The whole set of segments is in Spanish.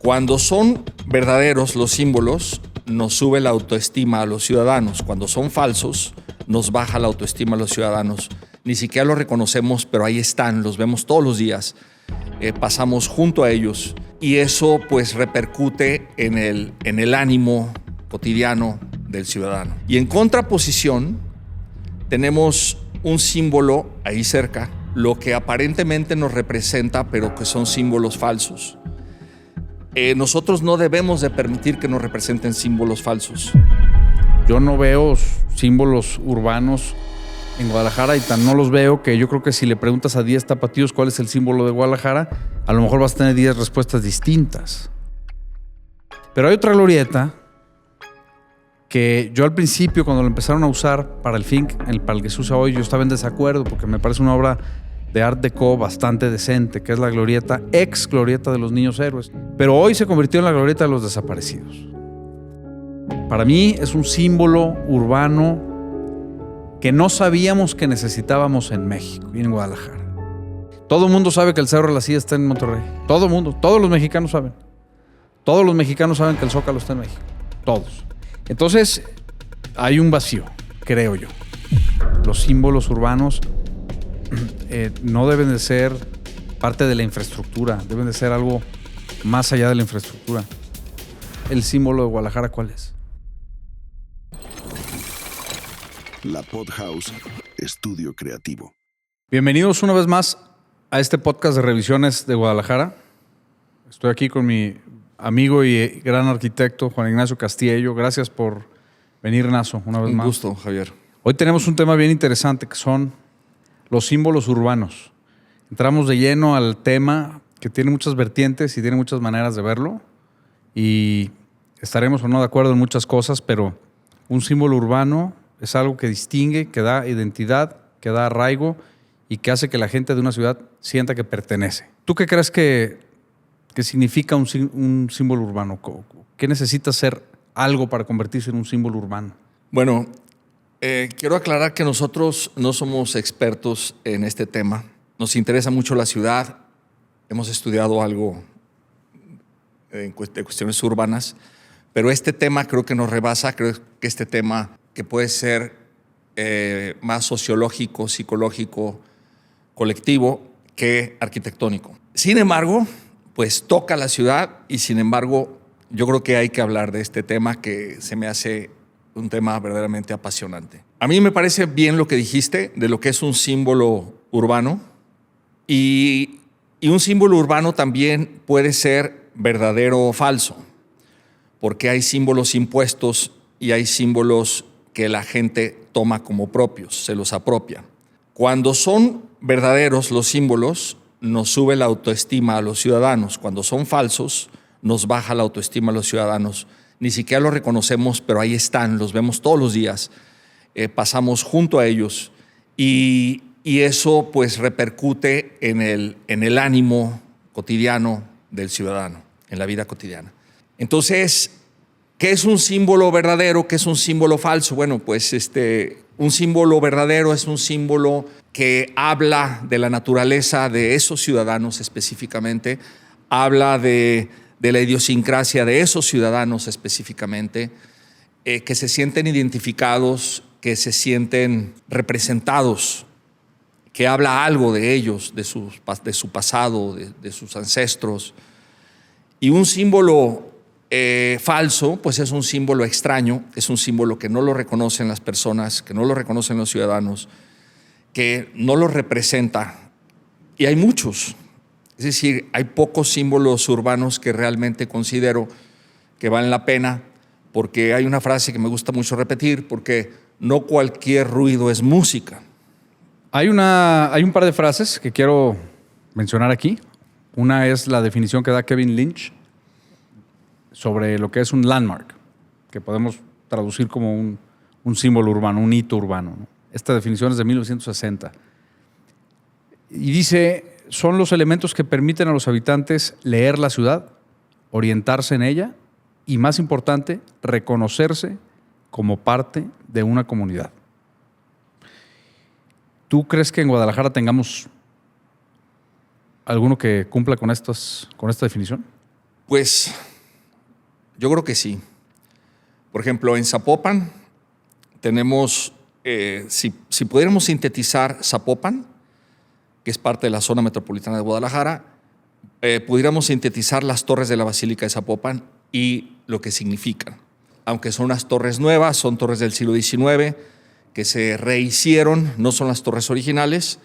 Cuando son verdaderos los símbolos, nos sube la autoestima a los ciudadanos. Cuando son falsos, nos baja la autoestima a los ciudadanos. Ni siquiera los reconocemos, pero ahí están, los vemos todos los días. Pasamos junto a ellos y eso pues repercute en el ánimo cotidiano del ciudadano. Y en contraposición tenemos un símbolo ahí cerca, lo que aparentemente nos representa, pero que son símbolos falsos. Nosotros no debemos de permitir que nos representen símbolos falsos. Yo no veo símbolos urbanos en Guadalajara y tan no los veo que yo creo que si le preguntas a 10 tapatíos cuál es el símbolo de Guadalajara, a lo mejor vas a tener 10 respuestas distintas. Pero hay otra glorieta que yo al principio, cuando lo empezaron a usar para el fin, para el que se usa hoy, yo estaba en desacuerdo porque me parece una obra de Art Deco bastante decente, que es la glorieta, ex glorieta de los niños héroes. Pero hoy se convirtió en la glorieta de los desaparecidos. Para mí es un símbolo urbano que no sabíamos que necesitábamos en México y en Guadalajara. Todo el mundo sabe que el Cerro de la Silla está en Monterrey. Todo el mundo, todos los mexicanos saben. Todos los mexicanos saben que el Zócalo está en México. Todos. Entonces, hay un vacío, creo yo. Los símbolos urbanos no deben de ser parte de la infraestructura, deben de ser algo más allá de la infraestructura. ¿El símbolo de Guadalajara cuál es? La Podhouse, estudio creativo. Bienvenidos una vez más a este podcast de revisiones de Guadalajara. Estoy aquí con mi amigo y gran arquitecto Juan Ignacio Castillo. Gracias por venir, Nazo, una vez más. Un gusto, Javier. Hoy tenemos un tema bien interesante que son los símbolos urbanos. Entramos de lleno al tema que tiene muchas vertientes y tiene muchas maneras de verlo y estaremos o no de acuerdo en muchas cosas, pero un símbolo urbano es algo que distingue, que da identidad, que da arraigo y que hace que la gente de una ciudad sienta que pertenece. ¿Tú qué crees que significa un símbolo urbano? ¿Qué necesita ser algo para convertirse en un símbolo urbano? Bueno, quiero aclarar que nosotros no somos expertos en este tema. Nos interesa mucho la ciudad. Hemos estudiado algo de cuestiones urbanas, pero este tema creo que nos rebasa. Creo que este tema que puede ser más sociológico, psicológico, colectivo que arquitectónico. Sin embargo, pues toca la ciudad y sin embargo yo creo que hay que hablar de este tema que se me hace un tema verdaderamente apasionante. A mí me parece bien lo que dijiste de lo que es un símbolo urbano y un símbolo urbano también puede ser verdadero o falso, porque hay símbolos impuestos y hay símbolos que la gente toma como propios, se los apropia. Cuando son verdaderos los símbolos, nos sube la autoestima a los ciudadanos. Cuando son falsos, nos baja la autoestima a los ciudadanos. Ni siquiera los reconocemos, pero ahí están, los vemos todos los días. Pasamos junto a ellos y eso pues repercute en el ánimo cotidiano del ciudadano, en la vida cotidiana. Entonces, ¿qué es un símbolo verdadero? ¿Qué es un símbolo falso? Bueno, pues un símbolo verdadero es un símbolo que habla de la naturaleza de esos ciudadanos específicamente, habla de la idiosincrasia de esos ciudadanos específicamente, que se sienten identificados, que se sienten representados, que habla algo de ellos, de su pasado, de sus ancestros. Y un símbolo falso, pues es un símbolo extraño, es un símbolo que no lo reconocen las personas, que no lo reconocen los ciudadanos, que no lo representa. Y hay muchos. Es decir, hay pocos símbolos urbanos que realmente considero que valen la pena, porque hay una frase que me gusta mucho repetir, porque no cualquier ruido es música. Hay un par de frases que quiero mencionar aquí. Una es la definición que da Kevin Lynch sobre lo que es un landmark, que podemos traducir como un símbolo urbano, un hito urbano, ¿no? Esta definición es de 1960. Y dice, son los elementos que permiten a los habitantes leer la ciudad, orientarse en ella y, más importante, reconocerse como parte de una comunidad. ¿Tú crees que en Guadalajara tengamos alguno que cumpla con esta definición? Pues yo creo que sí. Por ejemplo, en Zapopan tenemos, si pudiéramos sintetizar Zapopan, que es parte de la zona metropolitana de Guadalajara, pudiéramos sintetizar las torres de la Basílica de Zapopan y lo que significan. Aunque son unas torres nuevas, son torres del siglo XIX, que se rehicieron, no son las torres originales,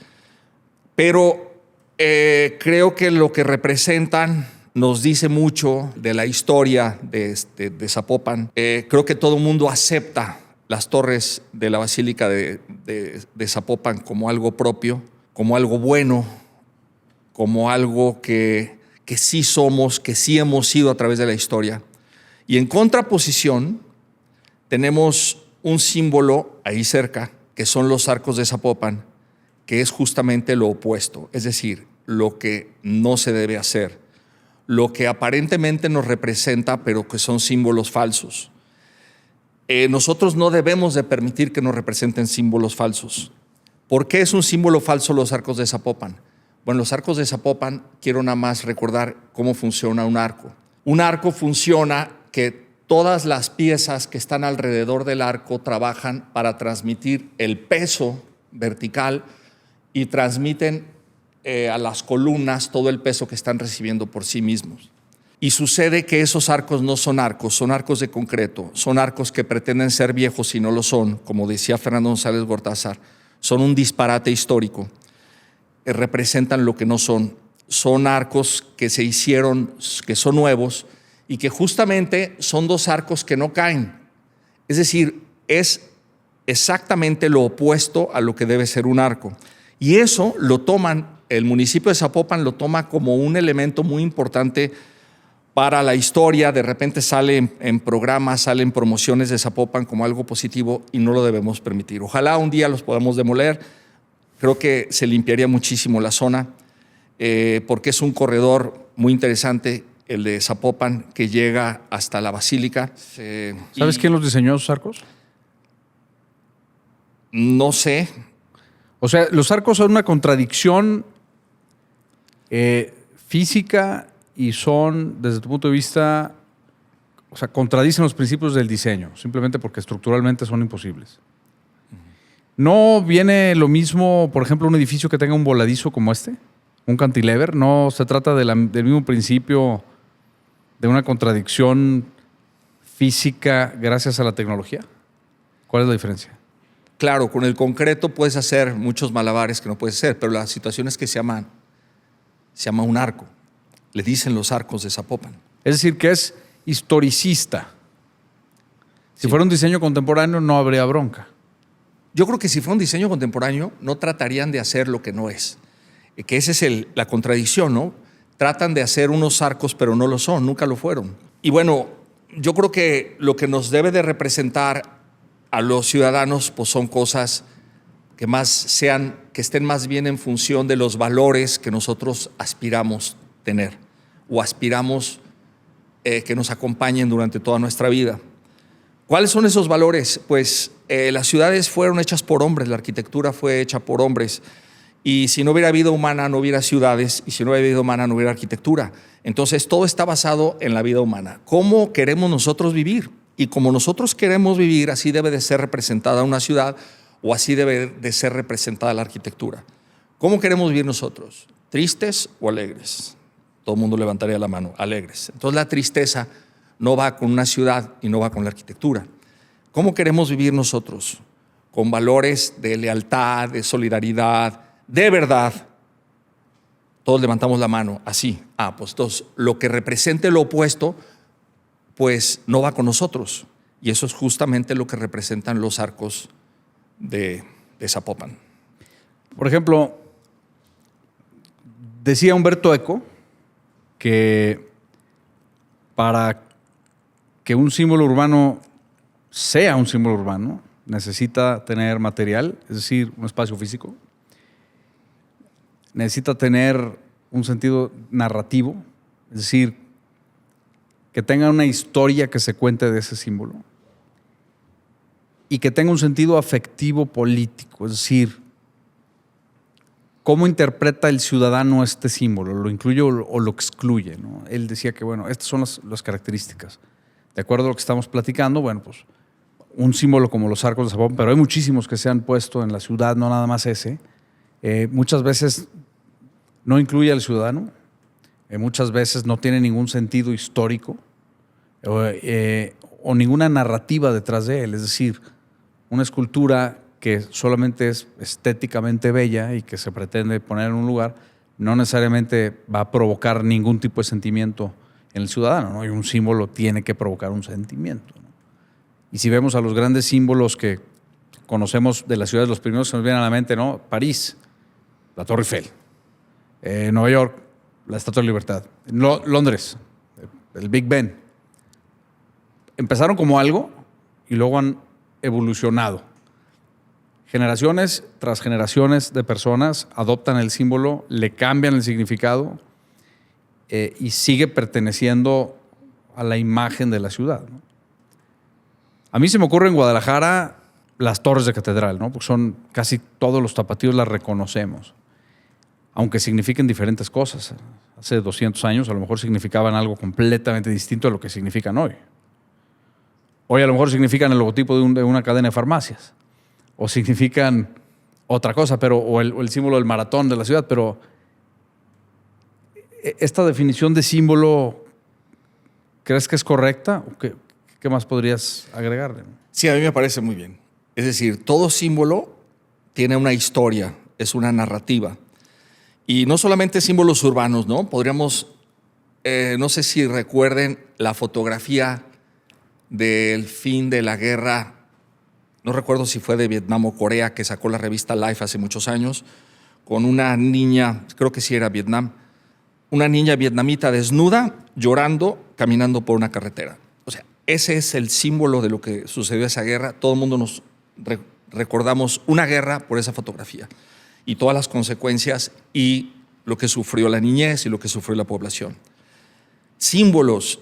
pero creo que lo que representan nos dice mucho de la historia de Zapopan. Creo que todo el mundo acepta las torres de la Basílica de Zapopan como algo propio, como algo bueno, como algo que sí somos, que sí hemos sido a través de la historia. Y en contraposición tenemos un símbolo ahí cerca, que son los arcos de Zapopan, que es justamente lo opuesto, es decir, lo que no se debe hacer, lo que aparentemente nos representa, pero que son símbolos falsos. Nosotros no debemos de permitir que nos representen símbolos falsos. ¿Por qué es un símbolo falso los arcos de Zapopan? Bueno, los arcos de Zapopan, quiero nada más recordar cómo funciona un arco. Un arco funciona que todas las piezas que están alrededor del arco trabajan para transmitir el peso vertical y transmiten a las columnas todo el peso que están recibiendo por sí mismos. Y sucede que esos arcos no son arcos de concreto, son arcos que pretenden ser viejos y no lo son, como decía Fernando González Gortázar, son un disparate histórico, representan lo que no son, son arcos que se hicieron, que son nuevos y que justamente son dos arcos que no caen, es decir, es exactamente lo opuesto a lo que debe ser un arco. Y eso lo toman, el municipio de Zapopan lo toma como un elemento muy importante para la historia. De repente sale en programas, salen promociones de Zapopan como algo positivo y no lo debemos permitir. Ojalá un día los podamos demoler. Creo que se limpiaría muchísimo la zona porque es un corredor muy interesante, el de Zapopan, que llega hasta la Basílica. ¿Sabes quién los diseñó esos arcos? No sé. O sea, los arcos son una contradicción física y son, desde tu punto de vista, o sea, contradicen los principios del diseño, simplemente porque estructuralmente son imposibles. ¿No viene lo mismo, por ejemplo, un edificio que tenga un voladizo como este? ¿Un cantilever? ¿No se trata del mismo principio de una contradicción física gracias a la tecnología? ¿Cuál es la diferencia? Claro, con el concreto puedes hacer muchos malabares que no puedes hacer, pero la situación es que se llama un arco. Le dicen los arcos de Zapopan. Es decir, que es historicista. Si fuera un diseño contemporáneo, no habría bronca. Yo creo que si fuera un diseño contemporáneo, no tratarían de hacer lo que no es. Que esa es la contradicción, ¿no? Tratan de hacer unos arcos, pero no lo son, nunca lo fueron. Y bueno, yo creo que lo que nos debe de representar a los ciudadanos, pues son cosas que estén más bien en función de los valores que nosotros aspiramos tener o aspiramos que nos acompañen durante toda nuestra vida. ¿Cuáles son esos valores? Pues las ciudades fueron hechas por hombres, la arquitectura fue hecha por hombres, y si no hubiera vida humana no hubiera ciudades, y si no hubiera vida humana no hubiera arquitectura. Entonces todo está basado en la vida humana. ¿Cómo queremos nosotros vivir? Y como nosotros queremos vivir, así debe de ser representada una ciudad o así debe de ser representada la arquitectura. ¿Cómo queremos vivir nosotros? ¿Tristes o alegres? Todo el mundo levantaría la mano, alegres. Entonces la tristeza no va con una ciudad y no va con la arquitectura. ¿Cómo queremos vivir nosotros? Con valores de lealtad, de solidaridad, de verdad. Todos levantamos la mano, así. Pues entonces lo que represente lo opuesto, pues no va con nosotros. Y eso es justamente lo que representan los arcos de Zapopan. Por ejemplo, decía Humberto Eco que para que un símbolo urbano sea un símbolo urbano, necesita tener material, es decir, un espacio físico, necesita tener un sentido narrativo, es decir, que tenga una historia que se cuente de ese símbolo y que tenga un sentido afectivo político, es decir, ¿cómo interpreta el ciudadano este símbolo? ¿Lo incluye o lo excluye? ¿No? Él decía que, bueno, estas son las características. De acuerdo a lo que estamos platicando, bueno, pues un símbolo como los arcos de Zapopan, pero hay muchísimos que se han puesto en la ciudad, no nada más ese. Muchas veces no incluye al ciudadano, muchas veces no tiene ningún sentido histórico o ninguna narrativa detrás de él. Es decir, una escultura que solamente es estéticamente bella y que se pretende poner en un lugar, no necesariamente va a provocar ningún tipo de sentimiento en el ciudadano, ¿no? Y un símbolo tiene que provocar un sentimiento, ¿no? Y si vemos a los grandes símbolos que conocemos de las ciudades, los primeros que nos vienen a la mente, ¿no? París, la Torre Eiffel. Nueva York, la Estatua de la Libertad. Londres, el Big Ben. Empezaron como algo y luego han evolucionado. Generaciones tras generaciones de personas adoptan el símbolo, le cambian el significado y sigue perteneciendo a la imagen de la ciudad, ¿no? A mí se me ocurre en Guadalajara las torres de catedral, ¿no? Porque son casi todos los tapatíos las reconocemos, aunque signifiquen diferentes cosas. Hace 200 años a lo mejor significaban algo completamente distinto a lo que significan hoy. Hoy a lo mejor significan el logotipo de una cadena de farmacias o significan otra cosa, o el símbolo del maratón de la ciudad, pero esta definición de símbolo, ¿crees que es correcta? ¿O qué más podrías agregarle? Sí, a mí me parece muy bien. Es decir, todo símbolo tiene una historia, es una narrativa. Y no solamente símbolos urbanos, ¿no? Podríamos, no sé si recuerden la fotografía del fin de la guerra, no recuerdo si fue de Vietnam o Corea, que sacó la revista Life hace muchos años, con una niña, creo que sí era Vietnam, una niña vietnamita desnuda, llorando, caminando por una carretera. O sea, ese es el símbolo de lo que sucedió esa guerra. Todo el mundo nos recordamos una guerra por esa fotografía y todas las consecuencias y lo que sufrió la niñez y lo que sufrió la población. Símbolos,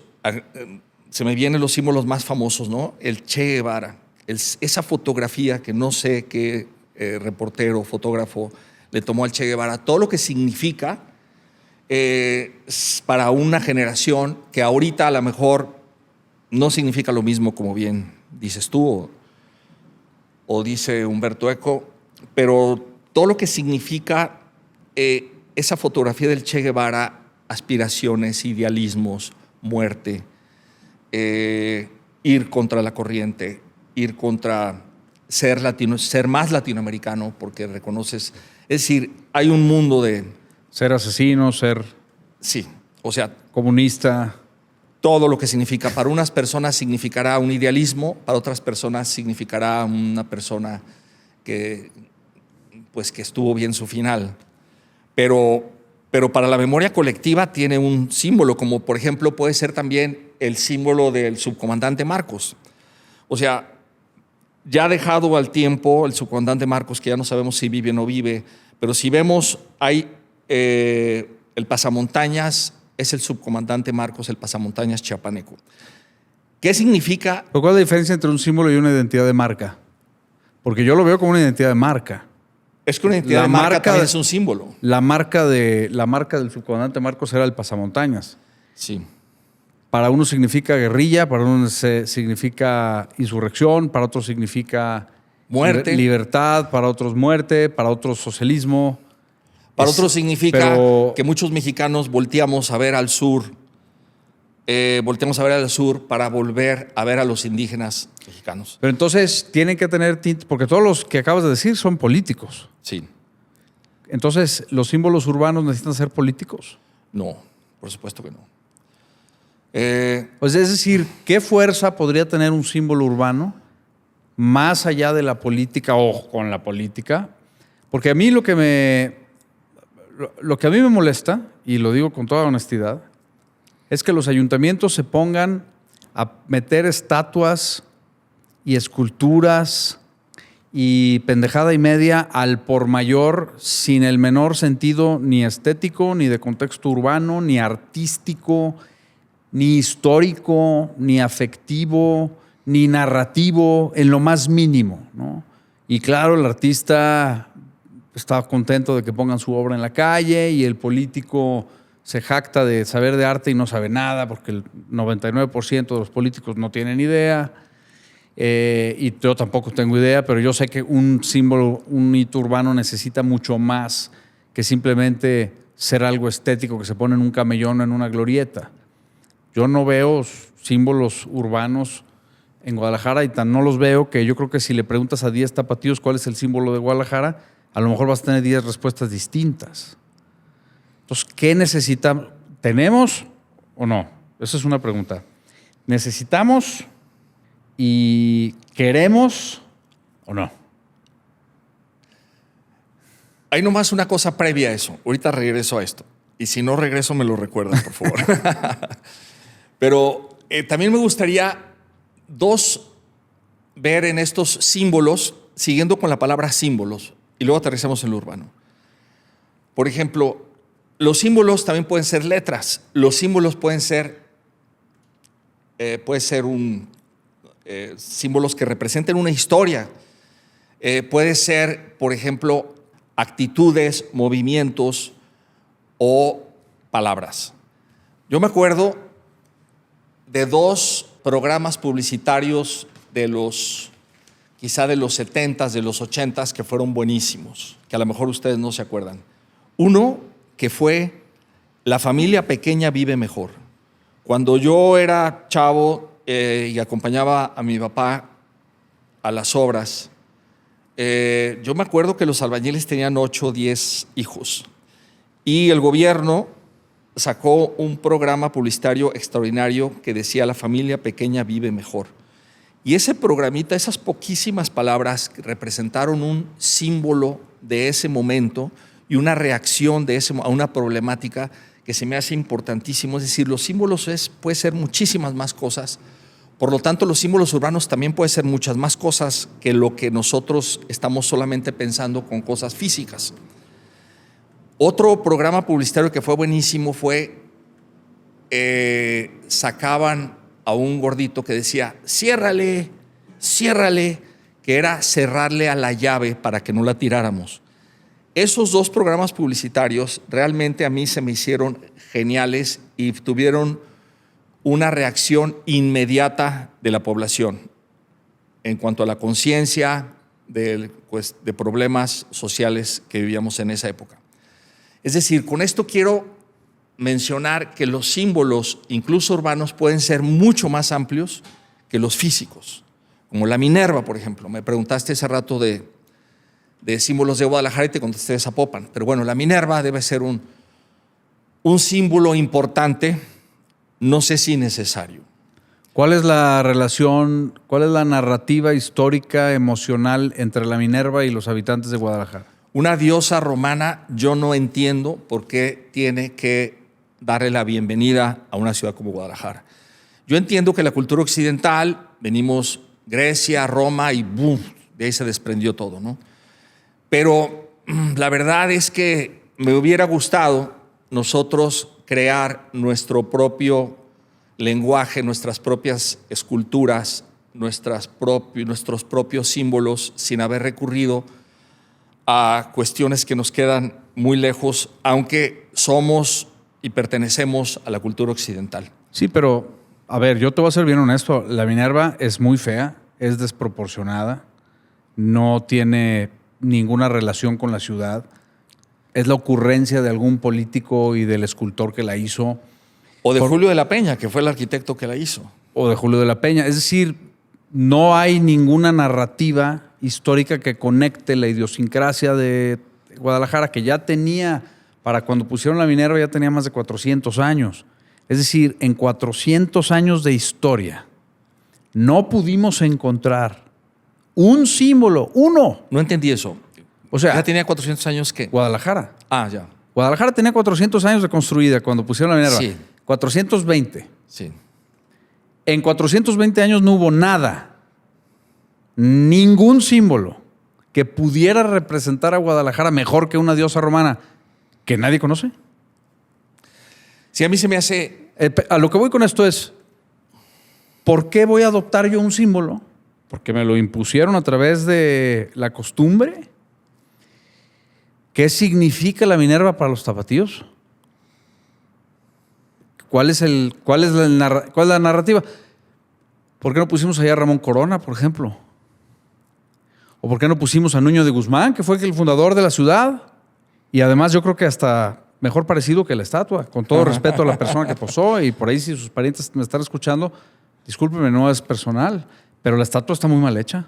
se me vienen los símbolos más famosos, ¿no? El Che Guevara, esa fotografía que no sé qué reportero, fotógrafo le tomó al Che Guevara, todo lo que significa para una generación que ahorita a lo mejor no significa lo mismo, como bien dices tú o dice Humberto Eco, pero todo lo que significa esa fotografía del Che Guevara, aspiraciones, idealismos, muerte, ir contra la corriente, ir contra ser más latinoamericano, porque reconoces, es decir, hay un mundo de... Ser asesino, ser... Sí, o sea... Comunista. Todo lo que significa. Para unas personas significará un idealismo, para otras personas significará una persona que estuvo bien su final. Pero para la memoria colectiva tiene un símbolo, como por ejemplo puede ser también el símbolo del subcomandante Marcos. O sea, ya dejado al tiempo el subcomandante Marcos, que ya no sabemos si vive o no vive, pero si vemos, hay el pasamontañas, es el subcomandante Marcos, el pasamontañas chiapaneco. ¿Qué significa? ¿Cuál es la diferencia entre un símbolo y una identidad de marca? Porque yo lo veo como una identidad de marca. Es que una identidad de marca también es un símbolo. La marca del subcomandante Marcos era el pasamontañas. Sí. Para uno significa guerrilla, para uno significa insurrección, para otros significa muerte, libertad, para otros muerte, para otros socialismo. Para otros significa que muchos mexicanos volteamos a ver al sur, para volver a ver a los indígenas mexicanos. Pero entonces tienen que tener tintes, porque todos los que acabas de decir son políticos. Sí. Entonces, ¿los símbolos urbanos necesitan ser políticos? No, por supuesto que no. Pues es decir, ¿qué fuerza podría tener un símbolo urbano más allá de la política o con la política? Porque a mí lo que a mí me molesta, y lo digo con toda honestidad, es que los ayuntamientos se pongan a meter estatuas y esculturas y pendejada y media al por mayor sin el menor sentido ni estético, ni de contexto urbano, ni artístico, ni histórico, ni afectivo, ni narrativo, en lo más mínimo, ¿no? Y claro, el artista está contento de que pongan su obra en la calle y el político se jacta de saber de arte y no sabe nada porque el 99% de los políticos no tienen idea. Y yo tampoco tengo idea, pero yo sé que un símbolo, un hito urbano necesita mucho más que simplemente ser algo estético que se pone en un camellón o en una glorieta. Yo no veo símbolos urbanos en Guadalajara y tan no los veo que yo creo que si le preguntas a 10 tapatíos cuál es el símbolo de Guadalajara, a lo mejor vas a tener 10 respuestas distintas. Entonces, ¿qué necesitamos? ¿Tenemos o no? Esa es una pregunta. ¿Necesitamos y queremos o no? Hay nomás una cosa previa a eso. Ahorita regreso a esto. Y si no regreso, me lo recuerdan, por favor. Pero también me gustaría ver en estos símbolos, siguiendo con la palabra símbolos, y luego aterrizamos en lo urbano. Por ejemplo, los símbolos también pueden ser letras. Los símbolos pueden ser símbolos que representen una historia. Puede ser, por ejemplo, actitudes, movimientos o palabras. Yo me acuerdo de 2 programas publicitarios quizá de los 70s, de los 80s, que fueron buenísimos, que a lo mejor ustedes no se acuerdan. Uno que fue La familia pequeña vive mejor. Cuando yo era chavo y acompañaba a mi papá a las obras, yo me acuerdo que los albañiles tenían 8 o 10 hijos y el gobierno sacó un programa publicitario extraordinario que decía La familia pequeña vive mejor. Y ese programita, esas poquísimas palabras representaron un símbolo de ese momento y una reacción a una problemática que se me hace importantísimo. Es decir, los símbolos puede ser muchísimas más cosas. Por lo tanto, los símbolos urbanos también pueden ser muchas más cosas que lo que nosotros estamos solamente pensando con cosas físicas. Otro programa publicitario que fue buenísimo fue, sacaban a un gordito que decía, ciérrale, ciérrale, que era cerrarle a la llave para que no la tiráramos. Esos 2 programas publicitarios realmente a mí se me hicieron geniales y tuvieron una reacción inmediata de la población en cuanto a la conciencia de problemas sociales que vivíamos en esa época. Es decir, con esto quiero mencionar que los símbolos, incluso urbanos, pueden ser mucho más amplios que los físicos, como la Minerva, por ejemplo. Me preguntaste hace rato de símbolos de Guadalajara y te contesté de Zapopan. Pero bueno, la Minerva debe ser un símbolo importante, no sé si necesario. ¿Cuál es la relación, cuál es la narrativa histórica, emocional entre la Minerva y los habitantes de Guadalajara? Una diosa romana, yo no entiendo por qué tiene que darle la bienvenida a una ciudad como Guadalajara. Yo entiendo que la cultura occidental, venimos Grecia, Roma y ¡boom!, de ahí se desprendió todo, ¿no? Pero la verdad es que me hubiera gustado nosotros crear nuestro propio lenguaje, nuestras propias esculturas, nuestros propios símbolos, sin haber recurrido a cuestiones que nos quedan muy lejos, aunque somos y pertenecemos a la cultura occidental. Sí, pero, a ver, yo te voy a ser bien honesto. La Minerva es muy fea, es desproporcionada, no tiene ninguna relación con la ciudad. Es la ocurrencia de algún político y del escultor que la hizo. O de Julio de la Peña, que fue el arquitecto que la hizo. O de Julio de la Peña. Es decir, no hay ninguna narrativa histórica que conecte la idiosincrasia de Guadalajara, que ya tenía, para cuando pusieron la Minerva, ya tenía más de 400 años. Es decir, en 400 años de historia, no pudimos encontrar un símbolo, uno. No entendí eso. O sea, ¿ya tenía 400 años qué? Guadalajara. Ah, ya. Guadalajara tenía 400 años de construida cuando pusieron la Minerva. Sí. 420. Sí. En 420 años no hubo nada, ningún símbolo que pudiera representar a Guadalajara mejor que una diosa romana que nadie conoce. Sí, a mí se me hace... A lo que voy con esto es, ¿por qué voy a adoptar yo un símbolo? Porque me lo impusieron a través de la costumbre. ¿Qué significa la Minerva para los tapatíos? ¿Cuál es la narrativa? ¿Por qué no pusimos allá a Ramón Corona, por ejemplo? ¿O por qué no pusimos a Nuño de Guzmán, que fue el fundador de la ciudad? Y además yo creo que hasta mejor parecido que la estatua, con todo respeto a la persona que posó, y por ahí si sus parientes me están escuchando, discúlpeme, no es personal, pero la estatua está muy mal hecha.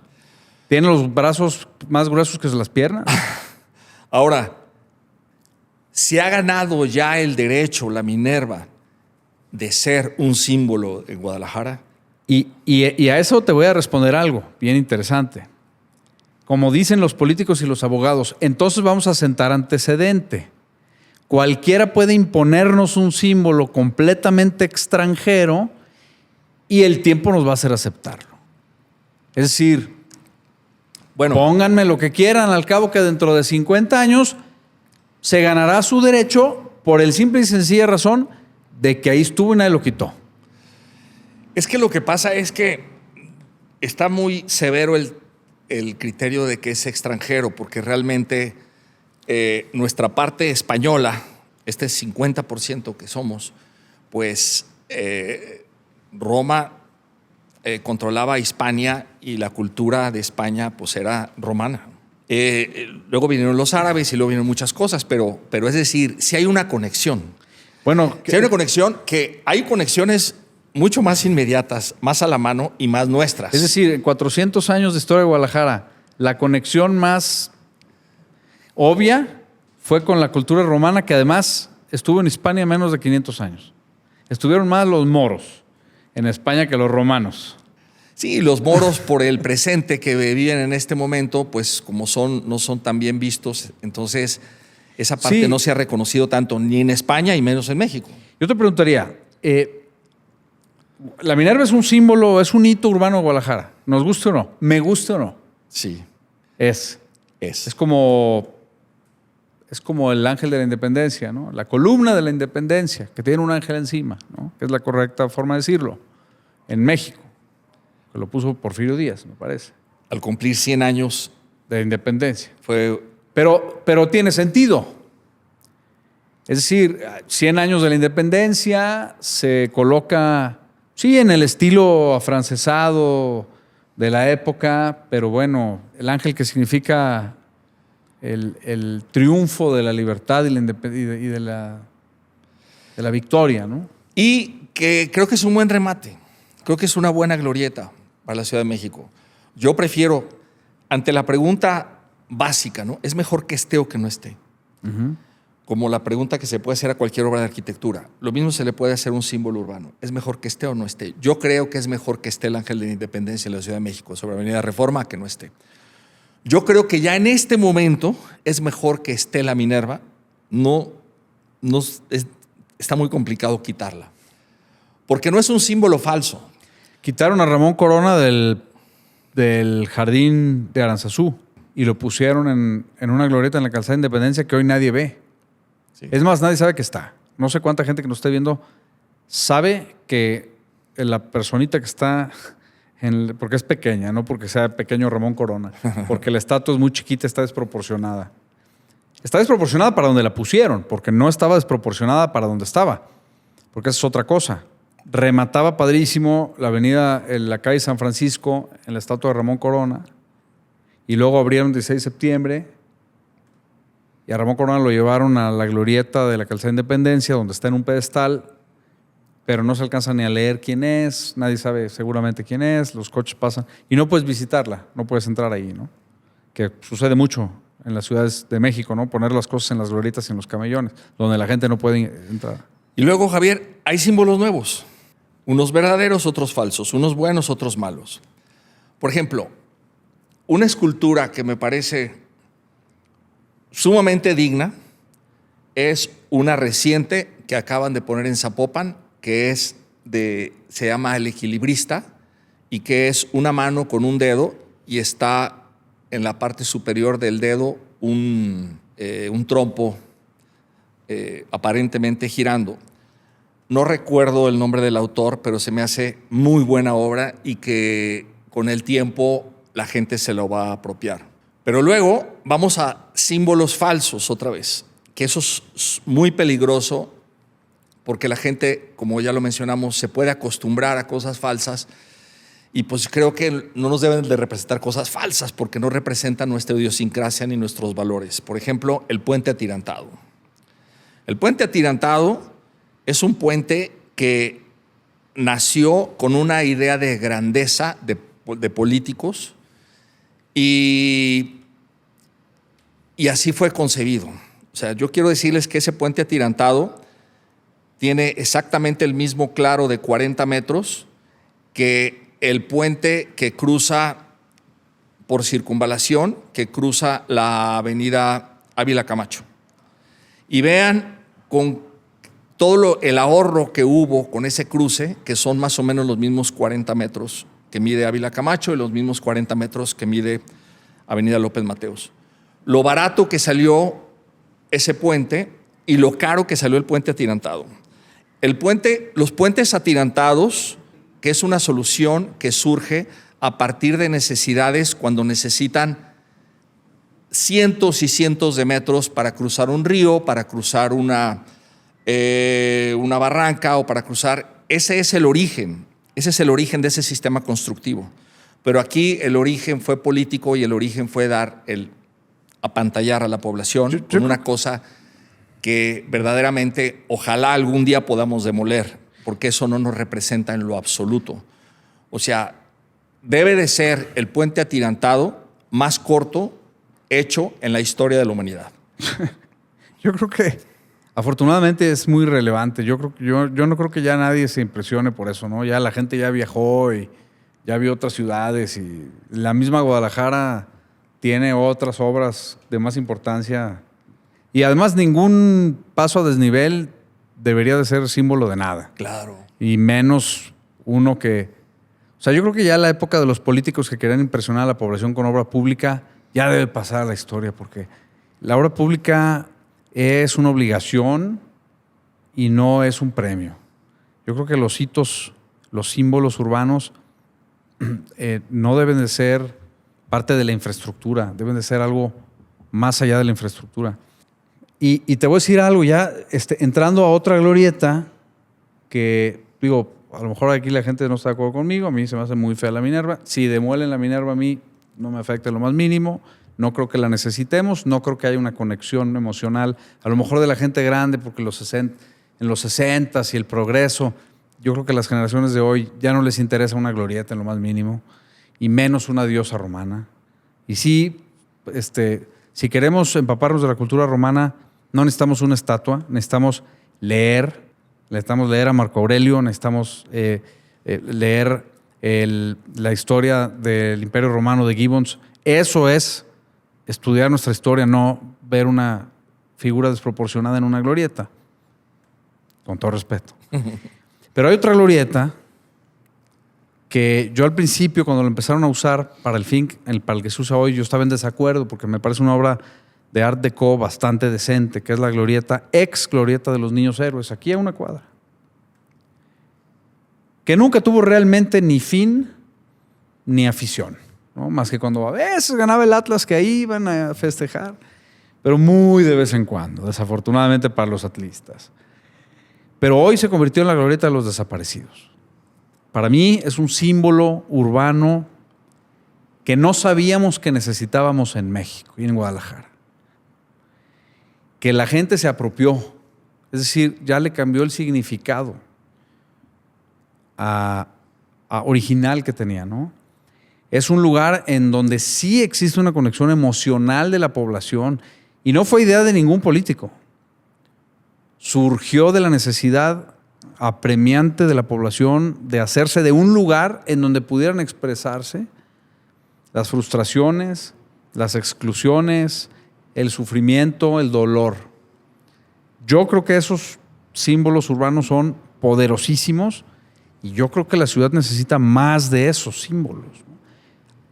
Tiene los brazos más gruesos que las piernas. Ahora, si ha ganado ya el derecho la Minerva de ser un símbolo en Guadalajara. Y a eso te voy a responder algo bien interesante. Como dicen los políticos y los abogados, entonces vamos a sentar antecedente. Cualquiera puede imponernos un símbolo completamente extranjero y el tiempo nos va a hacer aceptarlo. Es decir, Bueno, pónganme lo que quieran, al cabo que dentro de 50 años se ganará su derecho por el simple y sencilla razón de que ahí estuvo y nadie lo quitó. es que lo que pasa es que está muy severo el criterio de que es extranjero, porque realmente nuestra parte española, este 50% que somos, pues Roma controlaba Hispania y la cultura de España pues era romana. Luego vinieron los árabes y luego vinieron muchas cosas, pero es decir, si hay una conexión. Bueno, Si hay una conexión, que hay conexiones mucho más inmediatas, más a la mano y más nuestras. es decir, en 400 años de historia de Guadalajara, la conexión más obvia fue con la cultura romana, que además estuvo en Hispania menos de 500 años. Estuvieron más los moros en España que los romanos. Sí, los moros por el presente que viven en este momento, pues como no son tan bien vistos, entonces esa parte Sí. no se ha reconocido tanto ni en España y menos en México. Yo te preguntaría, la Minerva es un símbolo, es un hito urbano de Guadalajara. ¿Nos guste o no? ¿Me guste o no? Sí, Es es. como el ángel de la independencia, ¿no? La columna de la independencia, que tiene un ángel encima, ¿no? Que es la correcta forma de decirlo. En México, que lo puso Porfirio Díaz, me parece, Al cumplir 100 años de independencia. fue... Pero tiene sentido. Es decir, 100 años de la independencia se coloca, sí, en el estilo afrancesado de la época, pero bueno, el ángel que significa el triunfo de la libertad y de la victoria, ¿no? Y que creo que es un buen remate. Creo que es una buena glorieta para la Ciudad de México. Yo prefiero, ante la pregunta básica, ¿no? ¿Es mejor que esté o que no esté? Como la pregunta que se puede hacer a cualquier obra de arquitectura. Lo mismo se le puede hacer a un símbolo urbano. ¿Es mejor que esté o no esté? Yo creo que es mejor que esté el Ángel de la Independencia en la Ciudad de México sobre Avenida Reforma que no esté. Yo creo que ya en este momento es mejor que esté la Minerva. Está muy complicado quitarla. Porque no es un símbolo falso. Quitaron a Ramón Corona del jardín de Aranzazú y lo pusieron en una glorieta en la calzada de Independencia que hoy nadie ve. Sí. Es más, nadie sabe que está. No sé cuánta gente que nos esté viendo sabe que la personita que está, porque es pequeña, no porque sea pequeño Ramón Corona, porque la estatua es muy chiquita, está desproporcionada. Está desproporcionada para donde la pusieron, porque no estaba desproporcionada para donde estaba, porque esa es otra cosa. Remataba padrísimo la avenida, en la calle San Francisco, en la estatua de Ramón Corona, y luego abrieron 16 de septiembre, y a Ramón Corona lo llevaron a la glorieta de la calzada de Independencia, donde está en un pedestal, pero no se alcanza ni a leer quién es, nadie sabe seguramente quién es, los coches pasan, y no puedes visitarla, no puedes entrar ahí, ¿no? Que sucede mucho en las ciudades de México, ¿no? Poner las cosas en las glorietas y en los camellones, donde la gente no puede entrar. Y luego, Javier, hay símbolos nuevos. Unos verdaderos, otros falsos. Unos buenos, otros malos. Por ejemplo, una escultura que me parece sumamente digna es una reciente que acaban de poner en Zapopan, que se llama El Equilibrista, y que es una mano con un dedo y está en la parte superior del dedo un trompo aparentemente girando. No recuerdo el nombre del autor, pero se me hace muy buena obra y que con el tiempo la gente se lo va a apropiar. Pero luego vamos a símbolos falsos otra vez, que eso es muy peligroso porque la gente, como ya lo mencionamos, se puede acostumbrar a cosas falsas y pues creo que no nos deben de representar cosas falsas porque no representan nuestra idiosincrasia ni nuestros valores. Por ejemplo, el puente atirantado. El puente atirantado es un puente que nació con una idea de grandeza de políticos y así fue concebido. O sea, yo quiero decirles que ese puente atirantado tiene exactamente el mismo claro de 40 metros que el puente que cruza por circunvalación, que cruza la avenida Ávila Camacho. Y vean con todo el ahorro que hubo con ese cruce, que son más o menos los mismos 40 metros que mide Ávila Camacho y los mismos 40 metros que mide Avenida López Mateos. Lo barato que salió ese puente y lo caro que salió el puente atirantado. Los puentes atirantados, que es una solución que surge a partir de necesidades cuando necesitan cientos y cientos de metros para cruzar un río, para cruzar una barranca o para cruzar. Ese es el origen de ese sistema constructivo. Pero aquí el origen fue político y el origen fue apantallar a la población con una cosa que verdaderamente ojalá algún día podamos demoler, porque eso no nos representa en lo absoluto. O sea, debe de ser el puente atirantado más corto hecho en la historia de la humanidad. Yo creo que afortunadamente es muy relevante. Yo no creo que ya nadie se impresione por eso, ¿no? Ya la gente ya viajó y ya vio otras ciudades y la misma Guadalajara tiene otras obras de más importancia. Y además ningún paso a desnivel debería de ser símbolo de nada. Claro. Y menos uno que... O sea, yo creo que ya la época de los políticos que querían impresionar a la población con obra pública ya debe pasar a la historia, porque la obra pública es una obligación y no es un premio. Yo creo que los hitos, los símbolos urbanos no deben de ser parte de la infraestructura, deben de ser algo más allá de la infraestructura. Y te voy a decir algo ya, entrando a otra glorieta que, digo, a lo mejor aquí la gente no está de acuerdo conmigo, a mí se me hace muy fea la Minerva. Si demuelen la Minerva a mí no me afecta lo más mínimo, no creo que la necesitemos, no creo que haya una conexión emocional, a lo mejor de la gente grande, porque en los 60s y el progreso, yo creo que a las generaciones de hoy ya no les interesa una glorieta en lo más mínimo, y menos una diosa romana. Y sí, si queremos empaparnos de la cultura romana, no necesitamos una estatua, necesitamos leer a Marco Aurelio, necesitamos leer la historia del Imperio Romano de Gibbons. Eso es estudiar nuestra historia, no ver una figura desproporcionada en una glorieta. Con todo respeto. Pero hay otra glorieta que yo al principio, cuando lo empezaron a usar para el fin para el que se usa hoy, yo estaba en desacuerdo porque me parece una obra de Art Deco bastante decente, que es la glorieta, ex glorieta de los Niños Héroes, aquí a una cuadra, que nunca tuvo realmente ni fin ni afición, ¿no? Más que cuando a veces ganaba el Atlas, que ahí iban a festejar, pero muy de vez en cuando, desafortunadamente para los atlistas. Pero hoy se convirtió en la glorieta de los desaparecidos. Para mí es un símbolo urbano que no sabíamos que necesitábamos en México y en Guadalajara. Que la gente se apropió, es decir, ya le cambió el significado a original que tenía, ¿no? Es un lugar en donde sí existe una conexión emocional de la población y no fue idea de ningún político. Surgió de la necesidad apremiante de la población de hacerse de un lugar en donde pudieran expresarse las frustraciones, las exclusiones, el sufrimiento, el dolor. Yo creo que esos símbolos urbanos son poderosísimos y yo creo que la ciudad necesita más de esos símbolos, ¿no?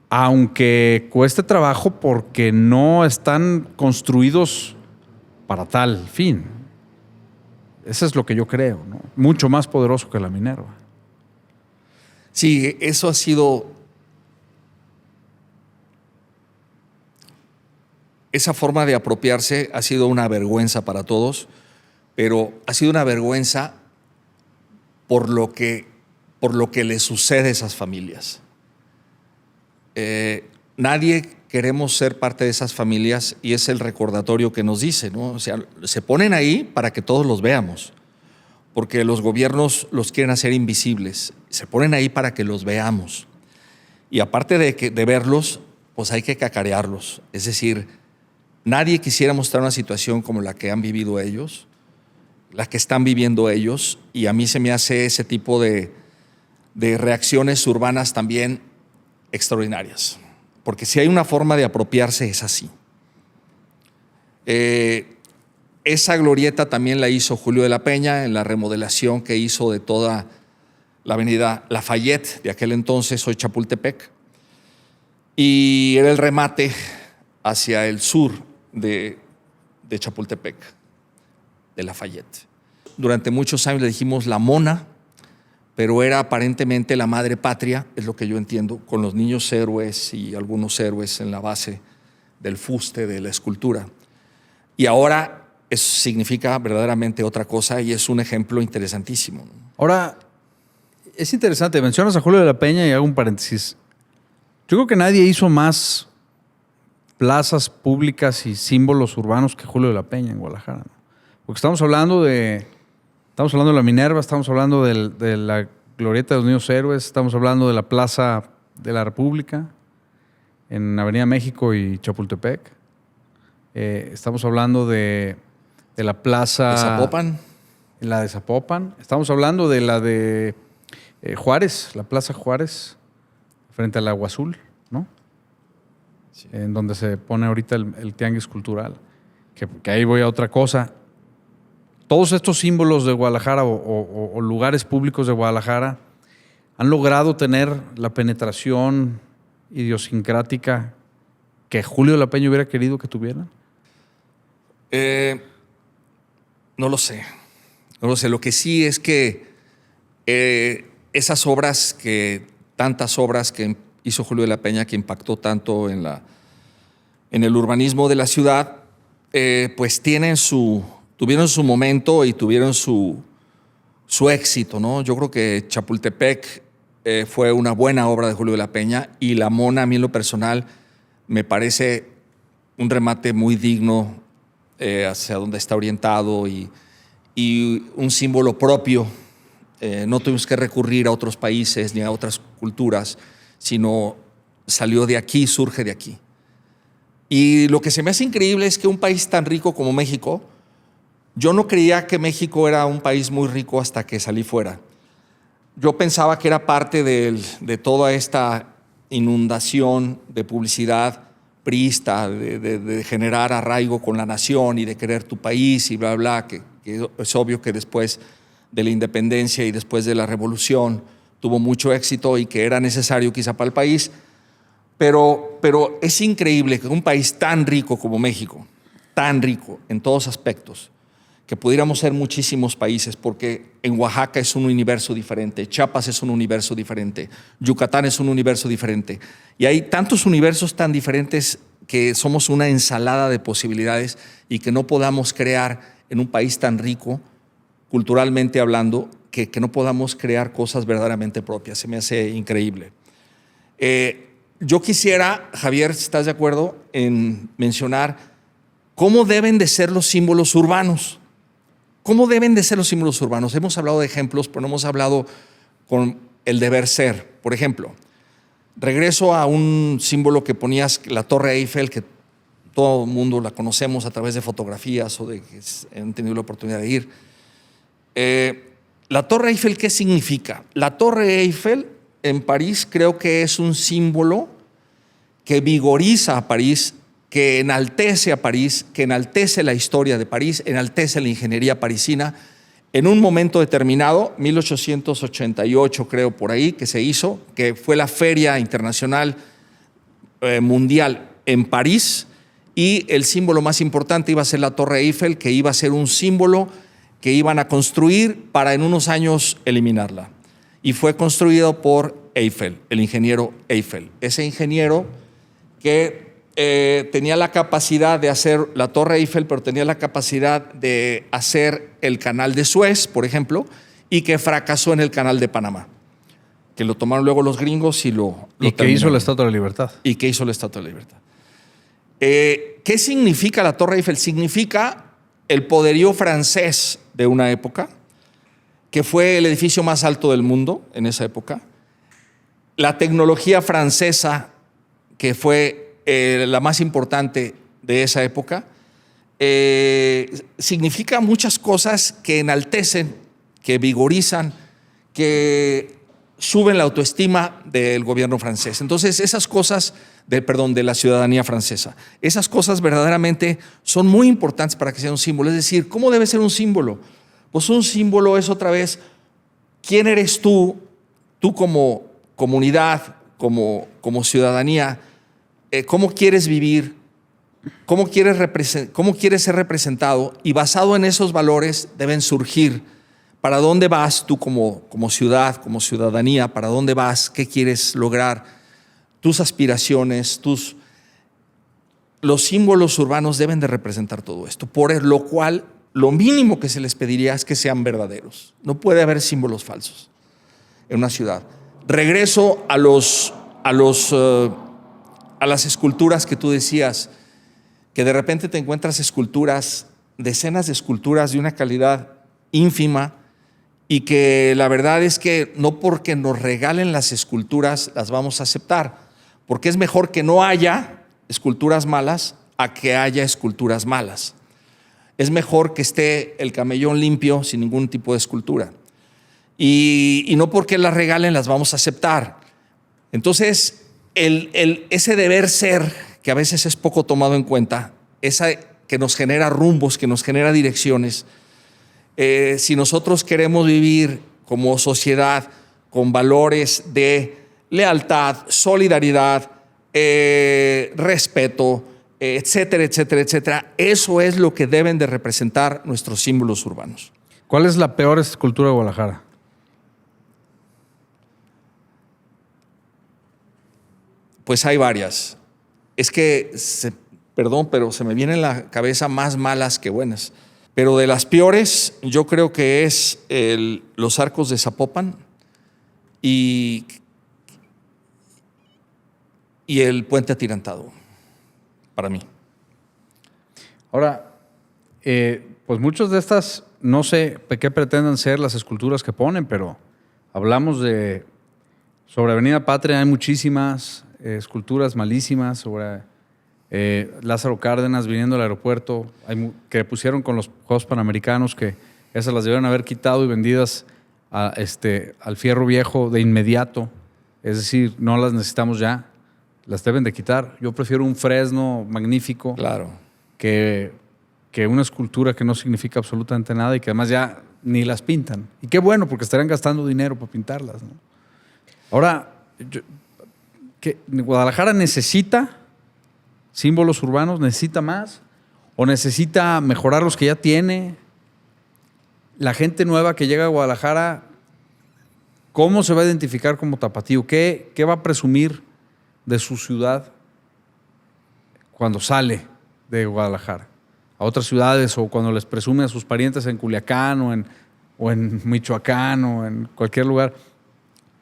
Aunque cueste trabajo porque no están construidos para tal fin. Eso es lo que yo creo, ¿no? Mucho más poderoso que la Minerva. Sí, eso ha sido esa forma de apropiarse ha sido una vergüenza para todos, pero ha sido una vergüenza por lo que le sucede a esas familias. Nadie queremos ser parte de esas familias y es el recordatorio que nos dice, ¿no? O sea, se ponen ahí para que todos los veamos, porque los gobiernos los quieren hacer invisibles. Se ponen ahí para que los veamos. Y aparte de verlos, pues hay que cacarearlos. Es decir, nadie quisiera mostrar una situación como la que han vivido ellos, la que están viviendo ellos, y a mí se me hace ese tipo de reacciones urbanas también extraordinarias. Porque si hay una forma de apropiarse, es así. Esa glorieta también la hizo Julio de la Peña en la remodelación que hizo de toda la avenida Lafayette, de aquel entonces, hoy Chapultepec. Y era el remate hacia el sur de Chapultepec, de Lafayette. Durante muchos años le dijimos la Mona, pero era aparentemente la madre patria, es lo que yo entiendo, con los niños héroes y algunos héroes en la base del fuste, de la escultura. Y ahora eso significa verdaderamente otra cosa y es un ejemplo interesantísimo. Ahora, es interesante, mencionas a Julio de la Peña y hago un paréntesis. Yo creo que nadie hizo más plazas públicas y símbolos urbanos que Julio de la Peña en Guadalajara, ¿no? Porque estamos hablando de la Minerva, estamos hablando de la Glorieta de los Niños Héroes, estamos hablando de la Plaza de la República en Avenida México y Chapultepec. Estamos hablando de la Plaza... ¿De Zapopan? La de Zapopan. Estamos hablando de la de Juárez, la Plaza Juárez, frente al Agua Azul, ¿no? Sí. En donde se pone ahorita el tianguis cultural. Que ahí voy a otra cosa. Todos estos símbolos de Guadalajara o lugares públicos de Guadalajara han logrado tener la penetración idiosincrática que Julio de la Peña hubiera querido que tuvieran. No lo sé. Lo que sí es que esas obras tantas obras que hizo Julio de la Peña, que impactó tanto en el urbanismo de la ciudad, pues tuvieron su momento y tuvieron su éxito, ¿no? Yo creo que Chapultepec fue una buena obra de Julio de la Peña y la Mona, a mí en lo personal, me parece un remate muy digno hacia donde está orientado y un símbolo propio. No tuvimos que recurrir a otros países ni a otras culturas, sino salió de aquí, surge de aquí. Y lo que se me hace increíble es que un país tan rico como México, yo no creía que México era un país muy rico hasta que salí fuera. Yo pensaba que era parte de toda esta inundación de publicidad priista, de generar arraigo con la nación y de querer tu país y bla, bla, que es obvio que después de la independencia y después de la revolución tuvo mucho éxito y que era necesario quizá para el país. Pero es increíble que un país tan rico como México, tan rico en todos aspectos, que pudiéramos ser muchísimos países, porque en Oaxaca es un universo diferente, Chiapas es un universo diferente, Yucatán es un universo diferente. Y hay tantos universos tan diferentes que somos una ensalada de posibilidades y que no podamos crear en un país tan rico, culturalmente hablando, que no podamos crear cosas verdaderamente propias. Se me hace increíble. Yo quisiera, Javier, si estás de acuerdo, en mencionar cómo deben de ser los símbolos urbanos. ¿Cómo deben de ser los símbolos urbanos? Hemos hablado de ejemplos, pero no hemos hablado con el deber ser. Por ejemplo, regreso a un símbolo que ponías, la Torre Eiffel, que todo el mundo la conocemos a través de fotografías o de que han tenido la oportunidad de ir. La Torre Eiffel, ¿qué significa? La Torre Eiffel en París creo que es un símbolo que vigoriza a París, que enaltece a París, que enaltece la historia de París, enaltece la ingeniería parisina. En un momento determinado, 1888 creo por ahí, que se hizo, que fue la Feria Internacional Mundial en París, y el símbolo más importante iba a ser la Torre Eiffel, que iba a ser un símbolo que iban a construir para en unos años eliminarla. Y fue construido por Eiffel, el ingeniero Eiffel. Ese ingeniero que tenía la capacidad de hacer la Torre Eiffel, pero tenía la capacidad de hacer el canal de Suez, por ejemplo, y que fracasó en el canal de Panamá, que lo tomaron luego los gringos y lo ¿Y qué hizo la Estatua de la Libertad? Y que hizo la Estatua de la Libertad. ¿Qué significa la Torre Eiffel? Significa el poderío francés de una época, que fue el edificio más alto del mundo en esa época, la tecnología francesa, que fue la más importante de esa época, significa muchas cosas que enaltecen, que vigorizan, que suben la autoestima del gobierno francés. Entonces, esas cosas, de la ciudadanía francesa, esas cosas verdaderamente son muy importantes para que sea un símbolo. Es decir, ¿cómo debe ser un símbolo? Pues un símbolo es otra vez, ¿quién eres tú como comunidad, como ciudadanía? ¿Cómo quieres vivir? ¿Cómo quieres ser representado? Y basado en esos valores deben surgir. ¿Para dónde vas tú como ciudad, como ciudadanía? ¿Para dónde vas? ¿Qué quieres lograr? Tus aspiraciones, los símbolos urbanos deben de representar todo esto. Por lo cual, lo mínimo que se les pediría es que sean verdaderos. No puede haber símbolos falsos en una ciudad. Regreso a las esculturas que tú decías, que de repente te encuentras esculturas, decenas de esculturas de una calidad ínfima, y que la verdad es que no porque nos regalen las esculturas las vamos a aceptar, porque es mejor que no haya esculturas malas a que haya esculturas malas. Es mejor que esté el camellón limpio sin ningún tipo de escultura. Y no porque las regalen las vamos a aceptar. Entonces, ese deber ser, que a veces es poco tomado en cuenta, esa que nos genera rumbos, que nos genera direcciones, si nosotros queremos vivir como sociedad con valores de lealtad, solidaridad, respeto, etcétera, etcétera, etcétera, eso es lo que deben de representar nuestros símbolos urbanos. ¿Cuál es la peor escultura de Guadalajara? Pues hay varias. Es que, perdón, pero se me vienen a la cabeza más malas que buenas. Pero de las peores, yo creo que es los arcos de Zapopan y el puente atirantado, para mí. Ahora, pues muchas de estas, no sé qué pretendan ser las esculturas que ponen, pero hablamos sobre Avenida Patria, hay muchísimas esculturas malísimas, sobre Lázaro Cárdenas viniendo al aeropuerto, que pusieron con los Juegos Panamericanos, que esas las debieron haber quitado y vendidas al fierro viejo de inmediato. Es decir, no las necesitamos ya, las deben de quitar. Yo prefiero un fresno magnífico, claro, que una escultura que no significa absolutamente nada y que además ya ni las pintan. Y qué bueno, porque estarían gastando dinero para pintarlas, ¿no? Ahora, ¿Guadalajara necesita símbolos urbanos? ¿Necesita más? ¿O necesita mejorar los que ya tiene? La gente nueva que llega a Guadalajara, ¿cómo se va a identificar como tapatío? ¿Qué va a presumir de su ciudad cuando sale de Guadalajara a otras ciudades, o cuando les presume a sus parientes en Culiacán o en Michoacán o en cualquier lugar?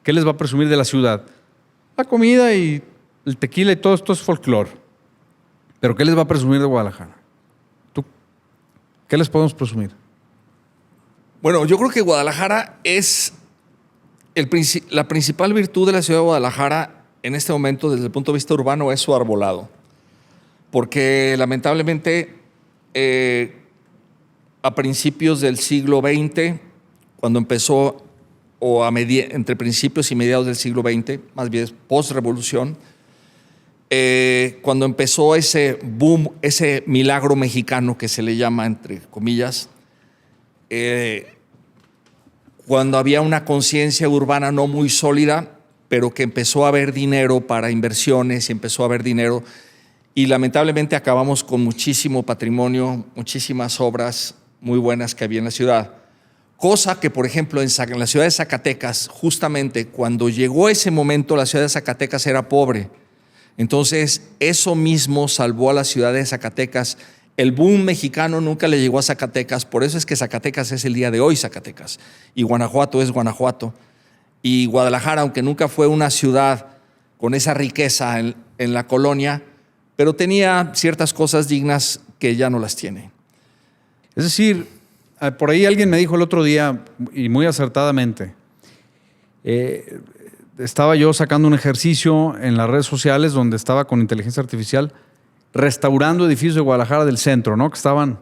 ¿Qué les va a presumir de la ciudad? La comida y el tequila y todo esto es folclore. ¿Pero qué les va a presumir de Guadalajara? ¿Qué les podemos presumir? Bueno, yo creo que Guadalajara es la principal virtud de la ciudad de Guadalajara en este momento, desde el punto de vista urbano, es su arbolado. Porque lamentablemente a principios del siglo XX, cuando empezó, entre principios y mediados del siglo XX, más bien post-revolución, cuando empezó ese boom, ese milagro mexicano que se le llama, entre comillas, cuando había una conciencia urbana no muy sólida, pero que empezó a haber dinero para inversiones y empezó a haber dinero, y lamentablemente acabamos con muchísimo patrimonio, muchísimas obras muy buenas que había en la ciudad. Cosa que, por ejemplo, en la ciudad de Zacatecas, justamente cuando llegó ese momento, la ciudad de Zacatecas era pobre. Entonces, eso mismo salvó a la ciudad de Zacatecas. El boom mexicano nunca le llegó a Zacatecas, por eso es que Zacatecas es el día de hoy Zacatecas, y Guanajuato es Guanajuato. Y Guadalajara, aunque nunca fue una ciudad con esa riqueza en la colonia, pero tenía ciertas cosas dignas que ya no las tiene. Es decir, por ahí alguien me dijo el otro día, y muy acertadamente, estaba yo sacando un ejercicio en las redes sociales donde estaba con inteligencia artificial restaurando edificios de Guadalajara del centro, ¿no? Que estaban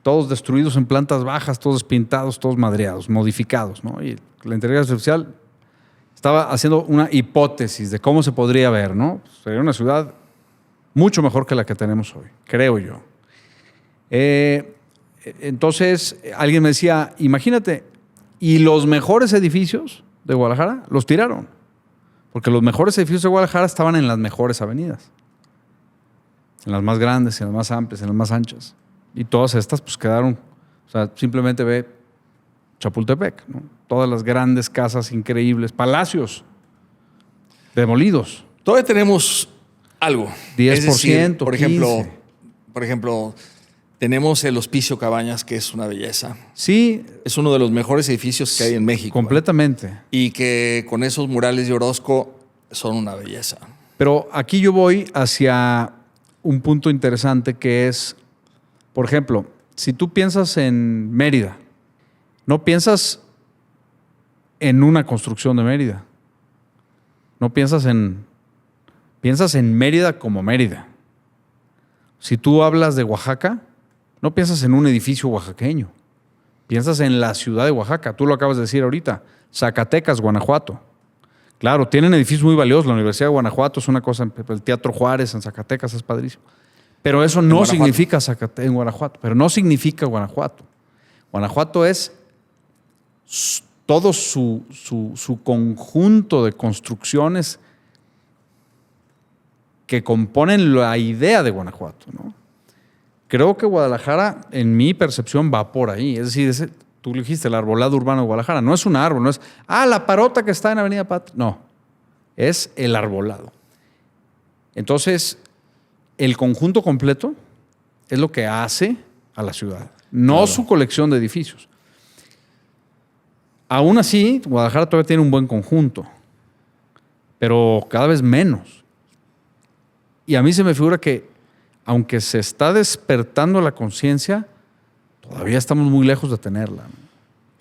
todos destruidos en plantas bajas, todos pintados, todos madreados, modificados, ¿no? Y la inteligencia artificial estaba haciendo una hipótesis de cómo se podría ver, ¿no? Sería una ciudad mucho mejor que la que tenemos hoy, creo yo. Entonces, alguien me decía, imagínate, y los mejores edificios de Guadalajara los tiraron, porque los mejores edificios de Guadalajara estaban en las mejores avenidas, en las más grandes, en las más amplias, en las más anchas. Y todas estas pues quedaron, o sea, simplemente ve Chapultepec, ¿no? Todas las grandes casas increíbles, palacios demolidos. Todavía tenemos algo. 10%, es decir, por 15%. ejemplo, tenemos el Hospicio Cabañas, que es una belleza. Sí. Es uno de los mejores edificios que hay en México. Completamente. Y que con esos murales de Orozco son una belleza. Pero aquí yo voy hacia un punto interesante que es, por ejemplo, si tú piensas en Mérida, no piensas en una construcción de Mérida. No piensas en Mérida como Mérida. Si tú hablas de Oaxaca, no piensas en un edificio oaxaqueño. Piensas en la ciudad de Oaxaca. Tú lo acabas de decir ahorita. Zacatecas, Guanajuato. Claro, tienen edificios muy valiosos. La Universidad de Guanajuato es una cosa. El Teatro Juárez en Zacatecas es padrísimo. Pero eso no significa en Guanajuato. Pero no significa Guanajuato. Guanajuato es todo su conjunto de construcciones que componen la idea de Guanajuato, ¿no? Creo que Guadalajara, en mi percepción, va por ahí. Es decir, tú lo dijiste, el arbolado urbano de Guadalajara. No es un árbol, no es, la parota que está en Avenida Patria. No, es el arbolado. Entonces, el conjunto completo es lo que hace a la ciudad, no claro, su colección de edificios. Aún así, Guadalajara todavía tiene un buen conjunto, pero cada vez menos. Y a mí se me figura que, aunque se está despertando la conciencia, todavía estamos muy lejos de tenerla, ¿no?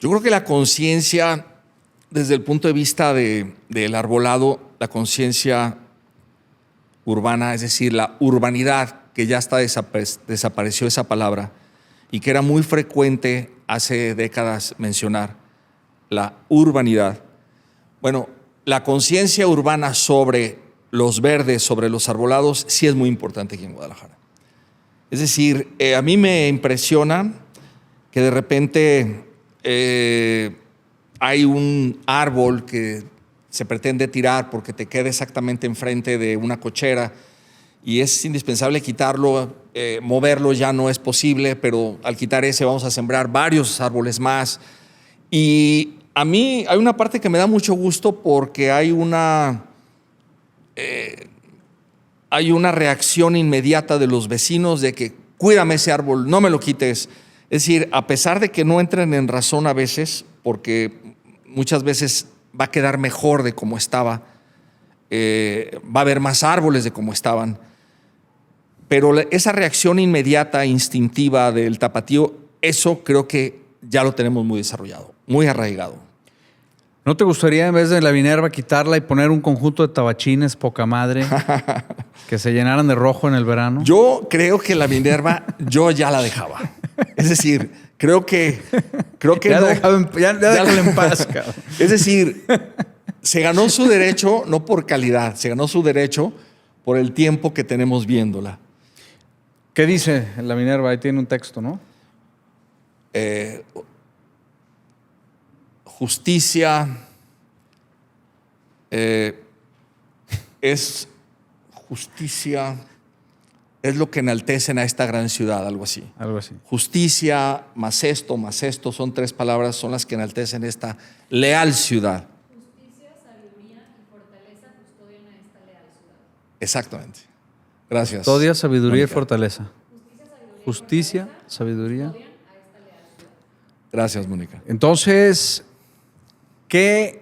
Yo creo que la conciencia, desde el punto de vista del arbolado, la conciencia urbana, es decir, la urbanidad, que ya está desapareció esa palabra, y que era muy frecuente hace décadas mencionar, la urbanidad. Bueno, la conciencia urbana sobre los verdes, sobre los arbolados, sí es muy importante aquí en Guadalajara. Es decir, a mí me impresiona que de repente hay un árbol que se pretende tirar porque te queda exactamente enfrente de una cochera y es indispensable quitarlo, moverlo ya no es posible, pero al quitar ese vamos a sembrar varios árboles más. Y a mí hay una parte que me da mucho gusto porque hay una reacción inmediata de los vecinos de que cuídame ese árbol, no me lo quites. Es decir, a pesar de que no entren en razón a veces, porque muchas veces va a quedar mejor de como estaba, va a haber más árboles de como estaban, pero esa reacción inmediata, instintiva del tapatío, eso creo que ya lo tenemos muy desarrollado, muy arraigado. ¿No te gustaría, en vez de la Minerva, quitarla y poner un conjunto de tabachines poca madre que se llenaran de rojo en el verano? Yo creo que la Minerva yo ya la dejaba. Es decir, creo que ya no, déjala en paz, cabrón. Es decir, se ganó su derecho no por calidad, se ganó su derecho por el tiempo que tenemos viéndola. ¿Qué dice la Minerva? Ahí tiene un texto, ¿no? Justicia es lo que enaltecen a esta gran ciudad, algo así. Algo así. Justicia, más esto, son 3 palabras, son las que enaltecen esta leal ciudad. Justicia, sabiduría y fortaleza custodian a esta leal ciudad. Exactamente. Gracias. Custodia, sabiduría Mónica. y fortaleza. Justicia, sabiduría. Gracias, Mónica. Entonces, ¿qué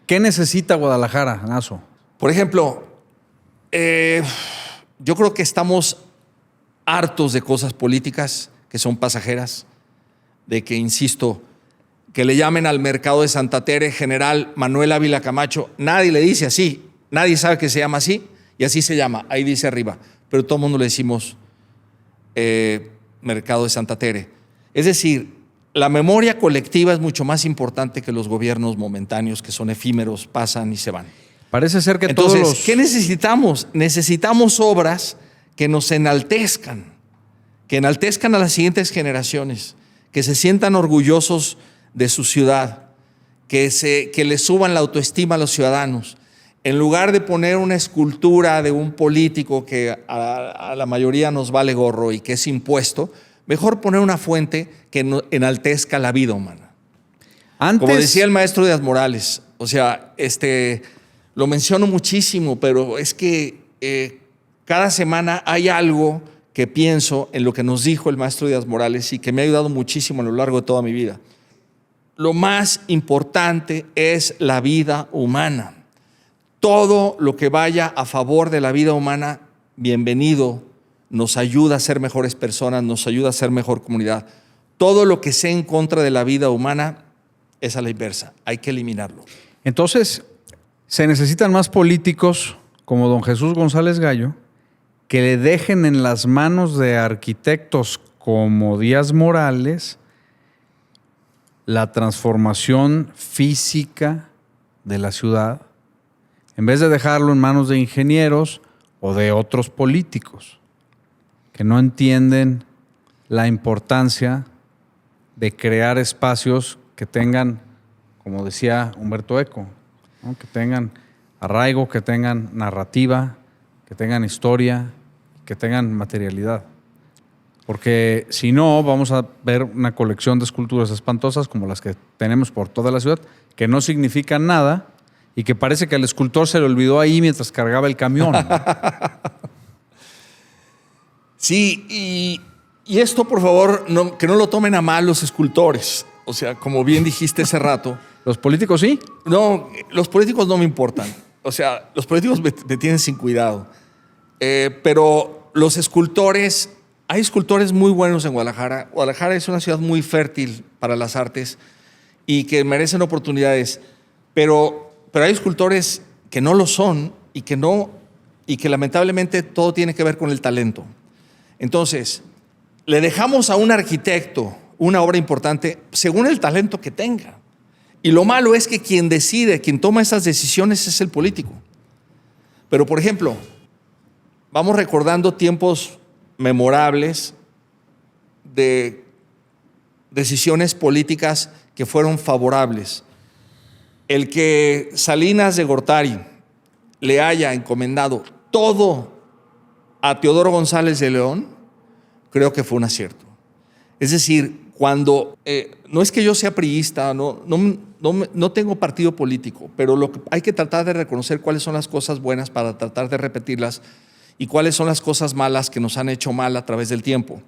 necesita Guadalajara, Naso? Por ejemplo, yo creo que estamos hartos de cosas políticas que son pasajeras, de que, insisto, que le llamen al mercado de Santa Tere General Manuel Ávila Camacho. Nadie le dice así, nadie sabe que se llama así, y así se llama, ahí dice arriba, pero todo el mundo le decimos mercado de Santa Tere. Es decir, la memoria colectiva es mucho más importante que los gobiernos momentáneos, que son efímeros, pasan y se van. Parece ser que Entonces, todos los... ¿qué necesitamos? Necesitamos obras que nos enaltezcan, que enaltezcan a las siguientes generaciones, que se sientan orgullosos de su ciudad, que le suban la autoestima a los ciudadanos. En lugar de poner una escultura de un político que a la mayoría nos vale gorro y que es impuesto, mejor poner una fuente que enaltezca la vida humana. Antes, Como decía el maestro Díaz Morales, o sea, lo menciono muchísimo, pero es que cada semana hay algo que pienso en lo que nos dijo el maestro Díaz Morales y que me ha ayudado muchísimo a lo largo de toda mi vida. Lo más importante es la vida humana. Todo lo que vaya a favor de la vida humana, bienvenido, nos ayuda a ser mejores personas, nos ayuda a ser mejor comunidad. Todo lo que sea en contra de la vida humana es a la inversa, hay que eliminarlo. entonces, se necesitan más políticos como don Jesús González Gallo que le dejen en las manos de arquitectos como Díaz Morales la transformación física de la ciudad, en vez de dejarlo en manos de ingenieros o de otros políticos que no entienden la importancia de crear espacios que tengan, como decía Humberto Eco, ¿no? Que tengan arraigo, que tengan narrativa, que tengan historia, que tengan materialidad. Porque si no, vamos a ver una colección de esculturas espantosas como las que tenemos por toda la ciudad, que no significan nada y que parece que al escultor se le olvidó ahí mientras cargaba el camión, ¿no? Sí, y esto, por favor, que no lo tomen a mal los escultores. O sea, como bien dijiste hace rato. Los políticos sí. No, los políticos no me importan. O sea, los políticos me tienen sin cuidado. Pero los escultores, hay escultores muy buenos en Guadalajara. Guadalajara es una ciudad muy fértil para las artes y que merecen oportunidades. Pero hay escultores que no lo son y que lamentablemente todo tiene que ver con el talento. Entonces, le dejamos a un arquitecto una obra importante según el talento que tenga. Y lo malo es que quien decide, quien toma esas decisiones es el político. Pero, por ejemplo, vamos recordando tiempos memorables de decisiones políticas que fueron favorables. El que Salinas de Gortari le haya encomendado todo a Teodoro González de León, creo que fue un acierto. Es decir, cuando, no es que yo sea priista, no tengo partido político, pero hay que tratar de reconocer cuáles son las cosas buenas para tratar de repetirlas y cuáles son las cosas malas que nos han hecho mal a través del tiempo.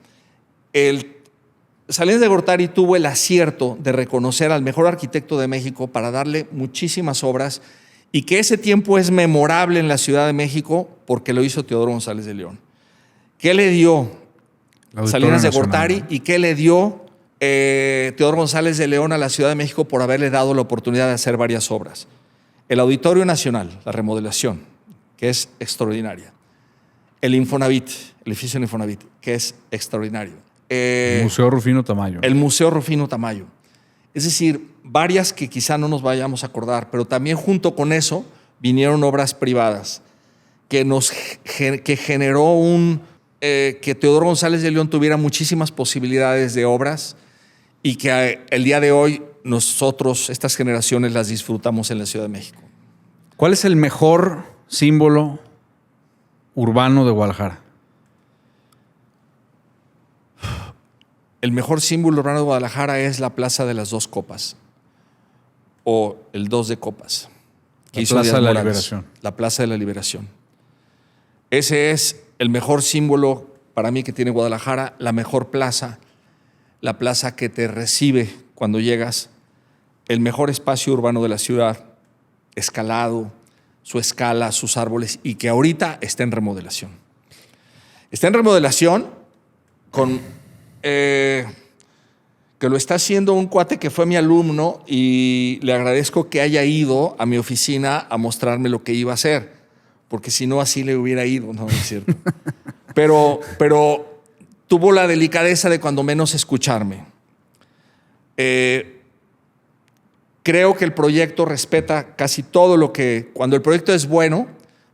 Salinas de Gortari tuvo el acierto de reconocer al mejor arquitecto de México para darle muchísimas obras y que ese tiempo es memorable en la Ciudad de México porque lo hizo Teodoro González de León. ¿Qué le dio Salinas de Gortari y qué le dio Teodoro González de León a la Ciudad de México por haberle dado la oportunidad de hacer varias obras? El Auditorio Nacional, la remodelación, que es extraordinaria. El Infonavit, el edificio Infonavit, que es extraordinario. El Museo Rufino Tamayo. El Museo Rufino Tamayo. Es decir, varias que quizá no nos vayamos a acordar, pero también junto con eso vinieron obras privadas que generó que Teodoro González de León tuviera muchísimas posibilidades de obras y que el día de hoy nosotros, estas generaciones, las disfrutamos en la Ciudad de México. ¿Cuál es el mejor símbolo urbano de Guadalajara? El mejor símbolo urbano de Guadalajara es la Plaza de las Dos Copas o el Dos de Copas. La Plaza de la Liberación. La Plaza de la Liberación. Ese es el mejor símbolo para mí que tiene Guadalajara, la mejor plaza, la plaza que te recibe cuando llegas, el mejor espacio urbano de la ciudad, escalado, su escala, sus árboles, y que ahorita está en remodelación. Está en remodelación con... que lo está haciendo un cuate que fue mi alumno y le agradezco que haya ido a mi oficina a mostrarme lo que iba a hacer, porque si no así le hubiera ido, no es cierto. Pero tuvo la delicadeza de cuando menos escucharme. Creo que el proyecto respeta casi todo lo que... Cuando el proyecto es bueno,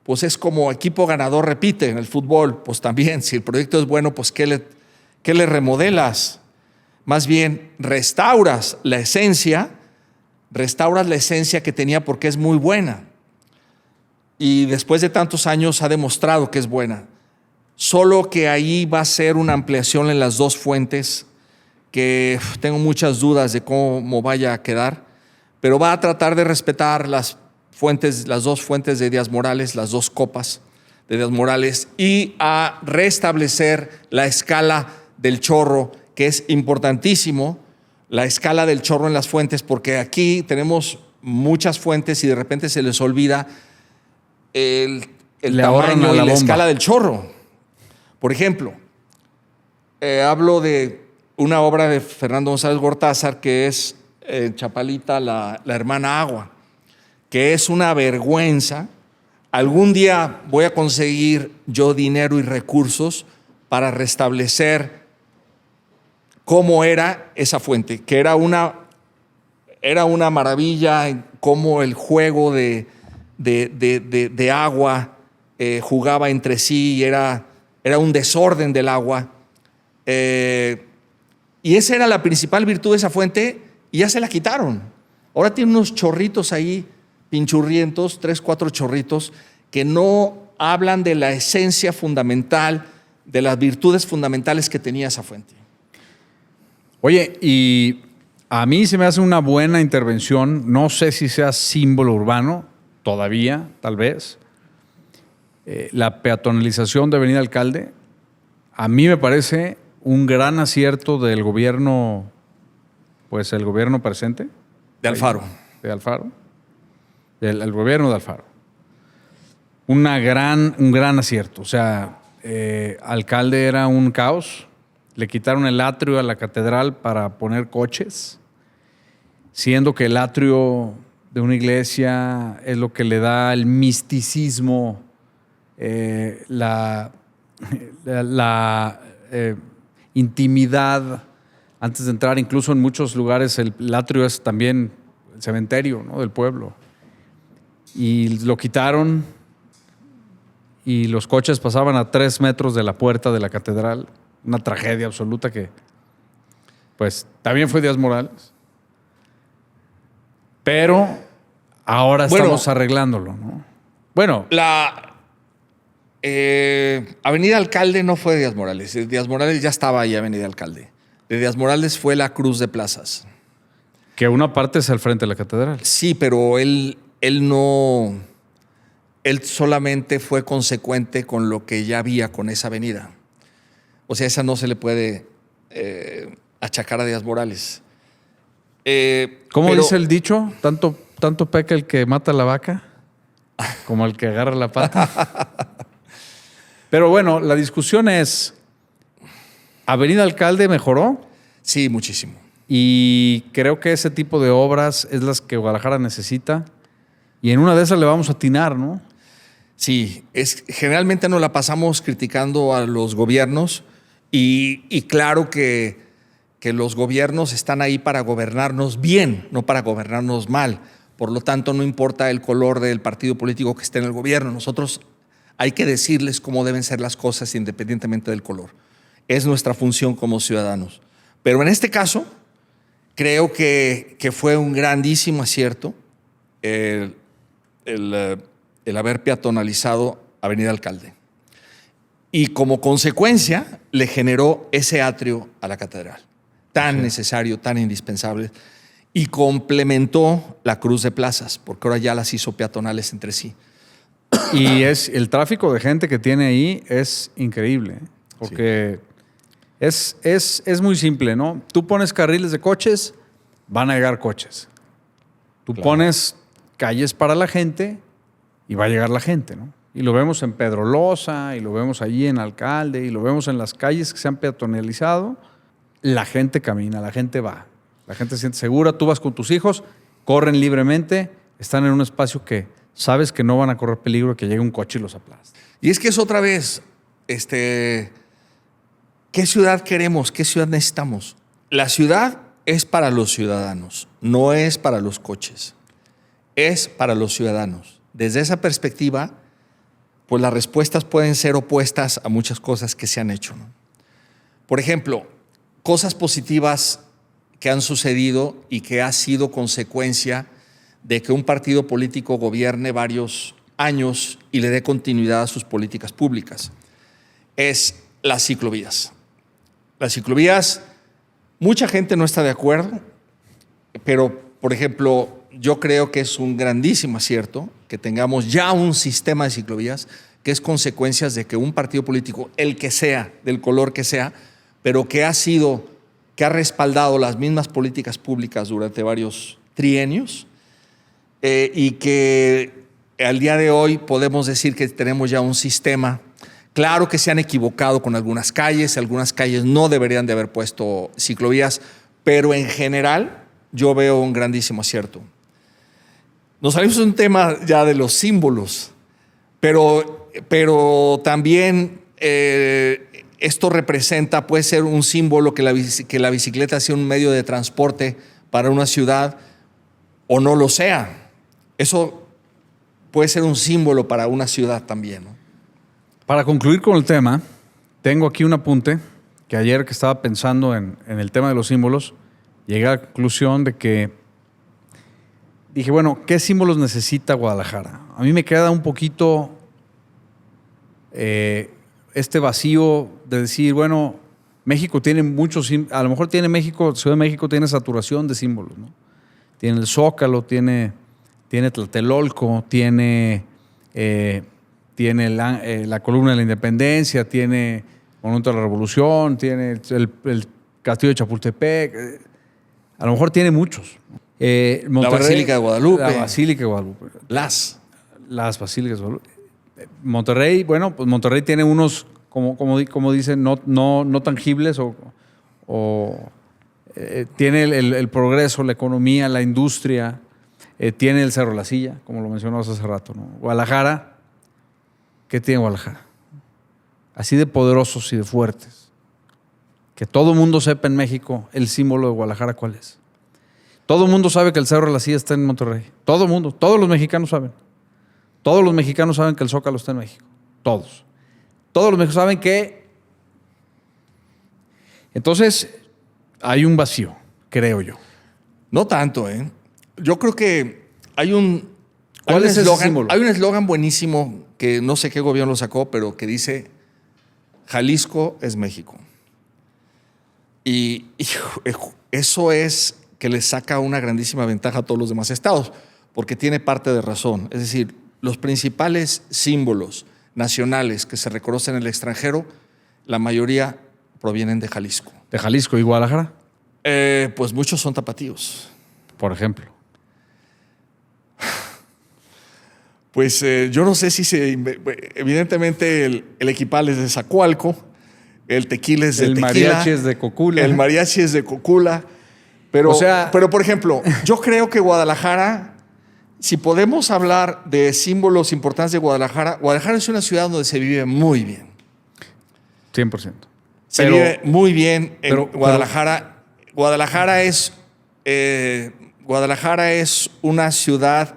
pues es como equipo ganador repite en el fútbol, pues también, si el proyecto es bueno, pues ¿qué le remodelas? Más bien restauras la esencia que tenía porque es muy buena. Y después de tantos años ha demostrado que es buena. Solo que ahí va a ser una ampliación en las dos fuentes, que tengo muchas dudas de cómo vaya a quedar, pero va a tratar de respetar las dos fuentes de Díaz Morales, las dos copas de Díaz Morales, y a restablecer la escala del chorro, que es importantísimo, la escala del chorro en las fuentes, porque aquí tenemos muchas fuentes y de repente se les olvida el tamaño y la escala del chorro. Por ejemplo, hablo de una obra de Fernando González Gortázar que es Chapalita, la hermana Agua, que es una vergüenza. Algún día voy a conseguir yo dinero y recursos para restablecer cómo era esa fuente, que era una maravilla, cómo el juego de agua jugaba entre sí y era un desorden del agua. Y esa era la principal virtud de esa fuente y ya se la quitaron. Ahora tiene unos chorritos ahí, pinchurrientos, 3, 4 chorritos, que no hablan de la esencia fundamental, de las virtudes fundamentales que tenía esa fuente. Oye, y a mí se me hace una buena intervención, no sé si sea símbolo urbano, todavía, tal vez, la peatonalización de Avenida Alcalde. A mí me parece un gran acierto del gobierno, pues el gobierno presente. De Alfaro. De Alfaro. El gobierno de Alfaro. Un gran acierto. O sea, Alcalde era un caos. Le quitaron el atrio a la catedral para poner coches, siendo que el atrio de una iglesia es lo que le da el misticismo, la intimidad antes de entrar. Incluso en muchos lugares el atrio es también el cementerio, ¿no?, del pueblo. Y lo quitaron y los coches pasaban a 3 metros de la puerta de la catedral. Una tragedia absoluta que, pues, también fue Díaz Morales. Pero ahora estamos arreglándolo, ¿no? Bueno. La Avenida Alcalde no fue de Díaz Morales. Díaz Morales ya estaba ahí, Avenida Alcalde. De Díaz Morales fue la Cruz de Plazas. Que una parte es al frente de la catedral. Sí, pero él no... Él solamente fue consecuente con lo que ya había con esa avenida. O sea, esa no se le puede achacar a Díaz Morales. ¿Cómo dice el dicho? ¿Tanto peca el que mata la vaca como el que agarra la pata? Pero bueno, la discusión es, ¿Avenida Alcalde mejoró? Sí, muchísimo. Y creo que ese tipo de obras es las que Guadalajara necesita. Y en una de esas le vamos a atinar, ¿no? Sí, generalmente nos la pasamos criticando a los gobiernos y claro que los gobiernos están ahí para gobernarnos bien, no para gobernarnos mal. Por lo tanto, no importa el color del partido político que esté en el gobierno. Nosotros hay que decirles cómo deben ser las cosas independientemente del color. Es nuestra función como ciudadanos. Pero en este caso, creo que fue un grandísimo acierto el haber peatonalizado Avenida Alcalde. Y como consecuencia le generó ese atrio a la catedral, tan necesario, tan indispensable, y complementó la Cruz de Plazas, porque ahora ya las hizo peatonales entre sí. Y el tráfico de gente que tiene ahí es increíble, ¿eh? Porque es muy simple, ¿no? Tú pones carriles de coches, van a llegar coches. Tú pones calles para la gente y va a llegar la gente, ¿no? Y lo vemos en Pedro Loza, y lo vemos allí en Alcalde, y lo vemos en las calles que se han peatonalizado. La gente camina, la gente va. La gente se siente segura, tú vas con tus hijos, corren libremente, están en un espacio que sabes que no van a correr peligro de que llegue un coche y los aplaste. Y es que es otra vez, ¿qué ciudad queremos? ¿Qué ciudad necesitamos? La ciudad es para los ciudadanos, no es para los coches. Es para los ciudadanos. Desde esa perspectiva, pues las respuestas pueden ser opuestas a muchas cosas que se han hecho, ¿no? Por ejemplo, cosas positivas que han sucedido y que ha sido consecuencia de que un partido político gobierne varios años y le dé continuidad a sus políticas públicas. Es las ciclovías. Las ciclovías, mucha gente no está de acuerdo, pero, por ejemplo, yo creo que es un grandísimo acierto que tengamos ya un sistema de ciclovías que es consecuencia de que un partido político, el que sea, del color que sea, pero que ha respaldado las mismas políticas públicas durante varios trienios, y que al día de hoy podemos decir que tenemos ya un sistema. Claro que se han equivocado con algunas calles no deberían de haber puesto ciclovías, pero en general yo veo un grandísimo acierto. Nos salimos de un tema ya de los símbolos, pero también esto representa, puede ser un símbolo que la bicicleta sea un medio de transporte para una ciudad o no lo sea. Eso puede ser un símbolo para una ciudad también, ¿no? Para concluir con el tema, tengo aquí un apunte que ayer que estaba pensando en el tema de los símbolos, llegué a la conclusión de que dije, bueno, ¿qué símbolos necesita Guadalajara? A mí me queda un poquito este vacío de decir, bueno, México tiene muchos, a lo mejor Ciudad de México tiene saturación de símbolos, ¿no? Tiene el Zócalo, tiene Tlatelolco, tiene la Columna de la Independencia, tiene Monumento a la Revolución, tiene el Castillo de Chapultepec, a lo mejor tiene muchos. La Basílica de Guadalupe. La Basílica de Guadalupe. Las Basílicas de Guadalupe. Monterrey, bueno, pues Monterrey tiene unos, como dicen, no tangibles tiene el progreso, la economía, la industria, tiene el Cerro de la Silla, como lo mencionamos hace rato, ¿no? Guadalajara, ¿qué tiene Guadalajara? Así de poderosos y de fuertes. Que todo el mundo sepa en México el símbolo de Guadalajara, ¿cuál es? Todo el mundo sabe que el Cerro de la Silla está en Monterrey. Todo el mundo, todos los mexicanos saben. Todos los mexicanos saben que el Zócalo está en México. Todos. Todos los mexicanos saben que... Entonces, hay un vacío, creo yo. No tanto, ¿eh? Yo creo que hay un símbolo? Hay un eslogan buenísimo que no sé qué gobierno lo sacó, pero que dice: Jalisco es México. Y eso es que le saca una grandísima ventaja a todos los demás estados, porque tiene parte de razón. Es decir, los principales símbolos nacionales que se reconocen en el extranjero, la mayoría provienen de Jalisco. ¿De Jalisco y Guadalajara? Pues muchos son tapatíos. Por ejemplo. Pues yo no sé si evidentemente el equipal es de Zacualco, el tequila es de Tequila. El mariachi es de Cocula. El mariachi es de Cocula. Pero, por ejemplo, yo creo que Guadalajara, si podemos hablar de símbolos importantes de Guadalajara, Guadalajara es una ciudad donde se vive muy bien. 100%. Se vive muy bien en Guadalajara. Guadalajara es una ciudad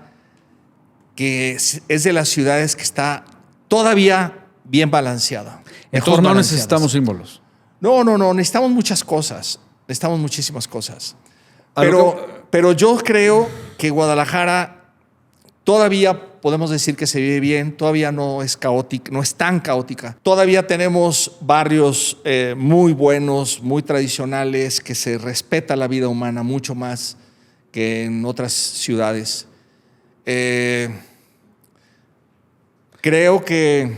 que es de las ciudades que está todavía bien balanceada. Entonces no necesitamos símbolos. No, necesitamos muchas cosas. Necesitamos muchísimas cosas. Pero yo creo que Guadalajara todavía podemos decir que se vive bien, todavía no es caótica, no es tan caótica. Todavía tenemos barrios muy buenos, muy tradicionales, que se respeta la vida humana mucho más que en otras ciudades. Creo que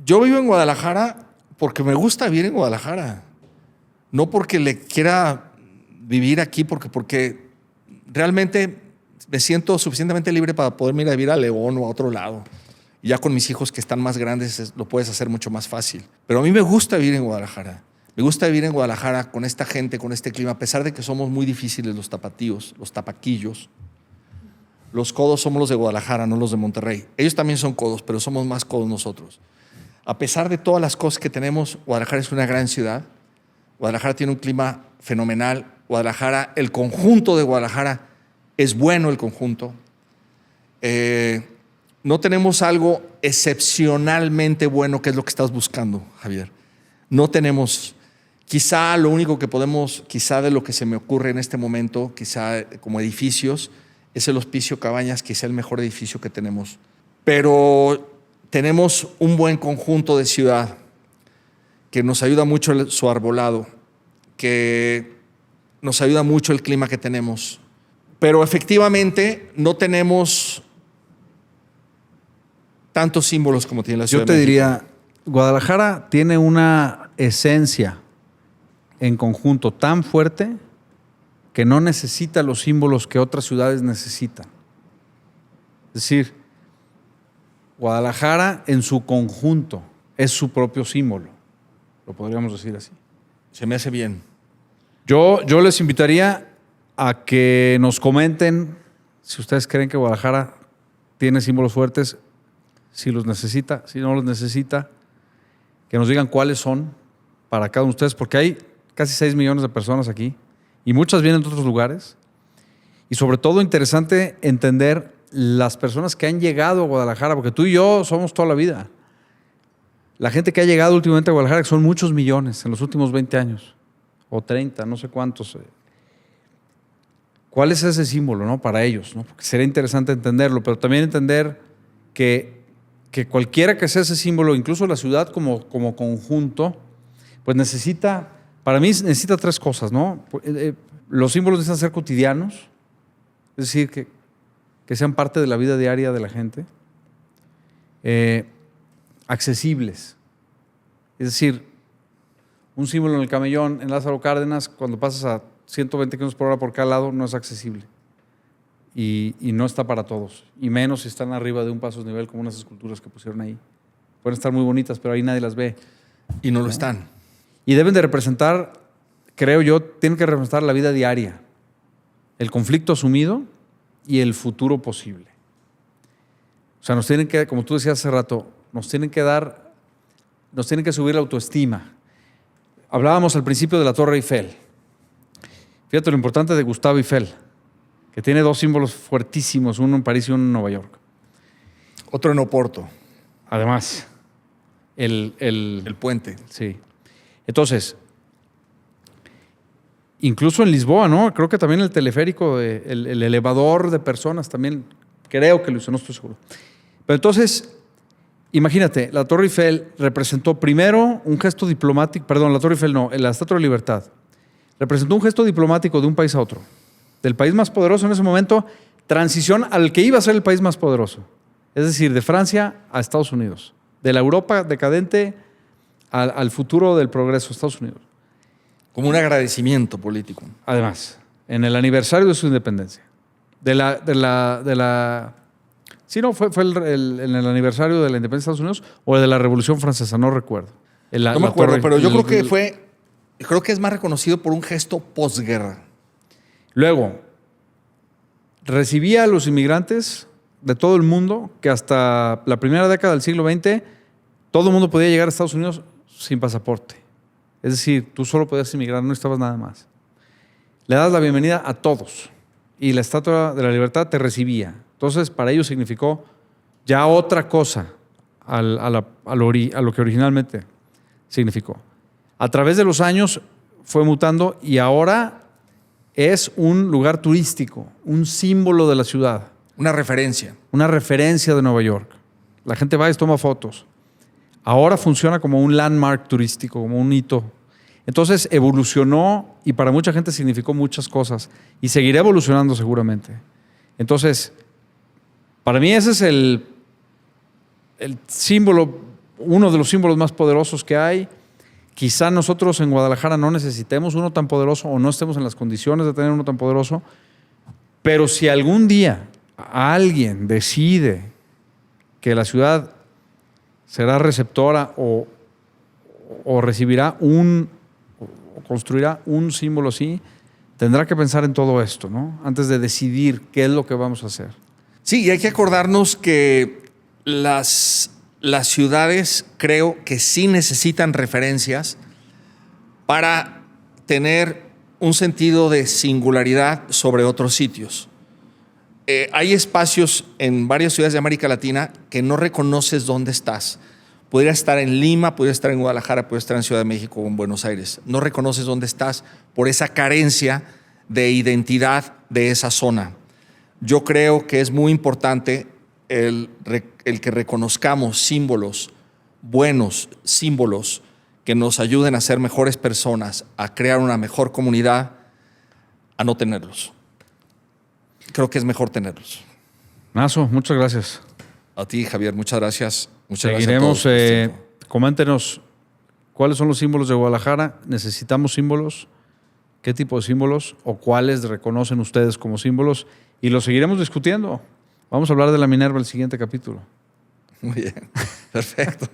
yo vivo en Guadalajara porque me gusta vivir en Guadalajara. No porque le quiera vivir aquí, porque realmente me siento suficientemente libre para poder ir a vivir a León o a otro lado. Y ya con mis hijos que están más grandes lo puedes hacer mucho más fácil. Pero a mí me gusta vivir en Guadalajara. Me gusta vivir en Guadalajara con esta gente, con este clima, a pesar de que somos muy difíciles los tapatíos, los tapaquillos. Los codos somos los de Guadalajara, no los de Monterrey. Ellos también son codos, pero somos más codos nosotros. A pesar de todas las cosas que tenemos, Guadalajara es una gran ciudad. Guadalajara tiene un clima fenomenal. Guadalajara, el conjunto de Guadalajara es bueno, el conjunto. No tenemos algo excepcionalmente bueno, que es lo que estás buscando, Javier. No tenemos. Quizá lo único que podemos, quizá de lo que se me ocurre en este momento, quizá como edificios, es el Hospicio Cabañas, quizá el mejor edificio que tenemos. Pero tenemos un buen conjunto de ciudad que nos ayuda mucho su arbolado, que nos ayuda mucho el clima que tenemos. Pero efectivamente no tenemos tantos símbolos como tiene la Ciudad de México. Yo te diría, Guadalajara tiene una esencia en conjunto tan fuerte que no necesita los símbolos que otras ciudades necesitan. Es decir, Guadalajara en su conjunto es su propio símbolo. Lo podríamos decir así. Se me hace bien. Yo les invitaría a que nos comenten si ustedes creen que Guadalajara tiene símbolos fuertes, si los necesita, si no los necesita, que nos digan cuáles son para cada uno de ustedes, porque hay casi 6 millones de personas aquí y muchas vienen de otros lugares. Y sobre todo interesante entender las personas que han llegado a Guadalajara, porque tú y yo somos toda la vida. La gente que ha llegado últimamente a Guadalajara, que son muchos millones en los últimos 20 años, o 30, no sé cuántos. ¿Cuál es ese símbolo, no, para ellos, ¿no? Porque sería interesante entenderlo, pero también entender que cualquiera que sea ese símbolo, incluso la ciudad como conjunto, pues para mí necesita 3 cosas, ¿no? Los símbolos necesitan ser cotidianos, es decir, que sean parte de la vida diaria de la gente, accesibles, es decir, un símbolo en el Camellón, en Lázaro Cárdenas, cuando pasas a 120 km por hora por cada lado, no es accesible. Y no está para todos. Y menos si están arriba de un paso nivel, como unas esculturas que pusieron ahí. Pueden estar muy bonitas, pero ahí nadie las ve. Y no lo están. Y deben de representar, creo yo, tienen que representar la vida diaria, el conflicto asumido y el futuro posible. O sea, nos tienen que, como tú decías hace rato, nos tienen que subir la autoestima. Hablábamos al principio de la Torre Eiffel. Fíjate lo importante de Gustave Eiffel, que tiene 2 símbolos fuertísimos, uno en París y uno en Nueva York. Otro en Oporto. Además, el puente. Sí. Entonces, incluso en Lisboa, ¿no? Creo que también el teleférico, el elevador de personas también, creo que lo hizo, no estoy seguro. Pero entonces, imagínate, la Torre Eiffel representó primero un gesto diplomático, perdón, la Torre Eiffel no, la Estatua de Libertad. Representó un gesto diplomático de un país a otro. Del país más poderoso en ese momento, transición al que iba a ser el país más poderoso. Es decir, de Francia a Estados Unidos. De la Europa decadente al futuro del progreso, Estados Unidos. Como un agradecimiento político. Además, en el aniversario de su independencia. Sí, no, fue en el aniversario de la independencia de Estados Unidos o de la Revolución Francesa, no recuerdo. No me acuerdo, pero yo creo que es más reconocido por un gesto posguerra. Luego, recibía a los inmigrantes de todo el mundo, que hasta la primera década del siglo XX, todo el mundo podía llegar a Estados Unidos sin pasaporte. Es decir, tú solo podías inmigrar, no necesitabas nada más. Le das la bienvenida a todos y la Estatua de la Libertad te recibía. Entonces, para ellos significó ya otra cosa a lo que originalmente significó. A través de los años fue mutando y ahora es un lugar turístico, un símbolo de la ciudad. Una referencia. Una referencia de Nueva York. La gente va y toma fotos. Ahora funciona como un landmark turístico, como un hito. Entonces evolucionó y para mucha gente significó muchas cosas y seguirá evolucionando seguramente. Entonces, para mí ese es el el símbolo, uno de los símbolos más poderosos que hay. Quizá nosotros en Guadalajara no necesitemos uno tan poderoso o no estemos en las condiciones de tener uno tan poderoso, pero si algún día alguien decide que la ciudad será receptora o recibirá o construirá un símbolo así, tendrá que pensar en todo esto, ¿no? Antes de decidir qué es lo que vamos a hacer. Sí, y hay que acordarnos que las ciudades creo que sí necesitan referencias para tener un sentido de singularidad sobre otros sitios. Hay espacios en varias ciudades de América Latina que no reconoces dónde estás. Podría estar en Lima, podría estar en Guadalajara, podría estar en Ciudad de México o en Buenos Aires. No reconoces dónde estás por esa carencia de identidad de esa zona. Yo creo que es muy importante el que reconozcamos símbolos, buenos símbolos, que nos ayuden a ser mejores personas, a crear una mejor comunidad, a no tenerlos. Creo que es mejor tenerlos. Naso, muchas gracias. A ti, Javier, muchas gracias. Muchas Seguiremos, gracias a todos. coméntenos cuáles son los símbolos de Guadalajara. ¿Necesitamos símbolos? ¿Qué tipo de símbolos? ¿O cuáles reconocen ustedes como símbolos? Y lo seguiremos discutiendo. Vamos a hablar de la Minerva en el siguiente capítulo. Muy bien, perfecto.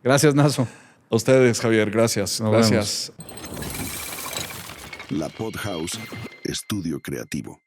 Gracias, Naso. A ustedes, Javier, gracias. Nos Gracias. vemos. La Pod House, estudio creativo.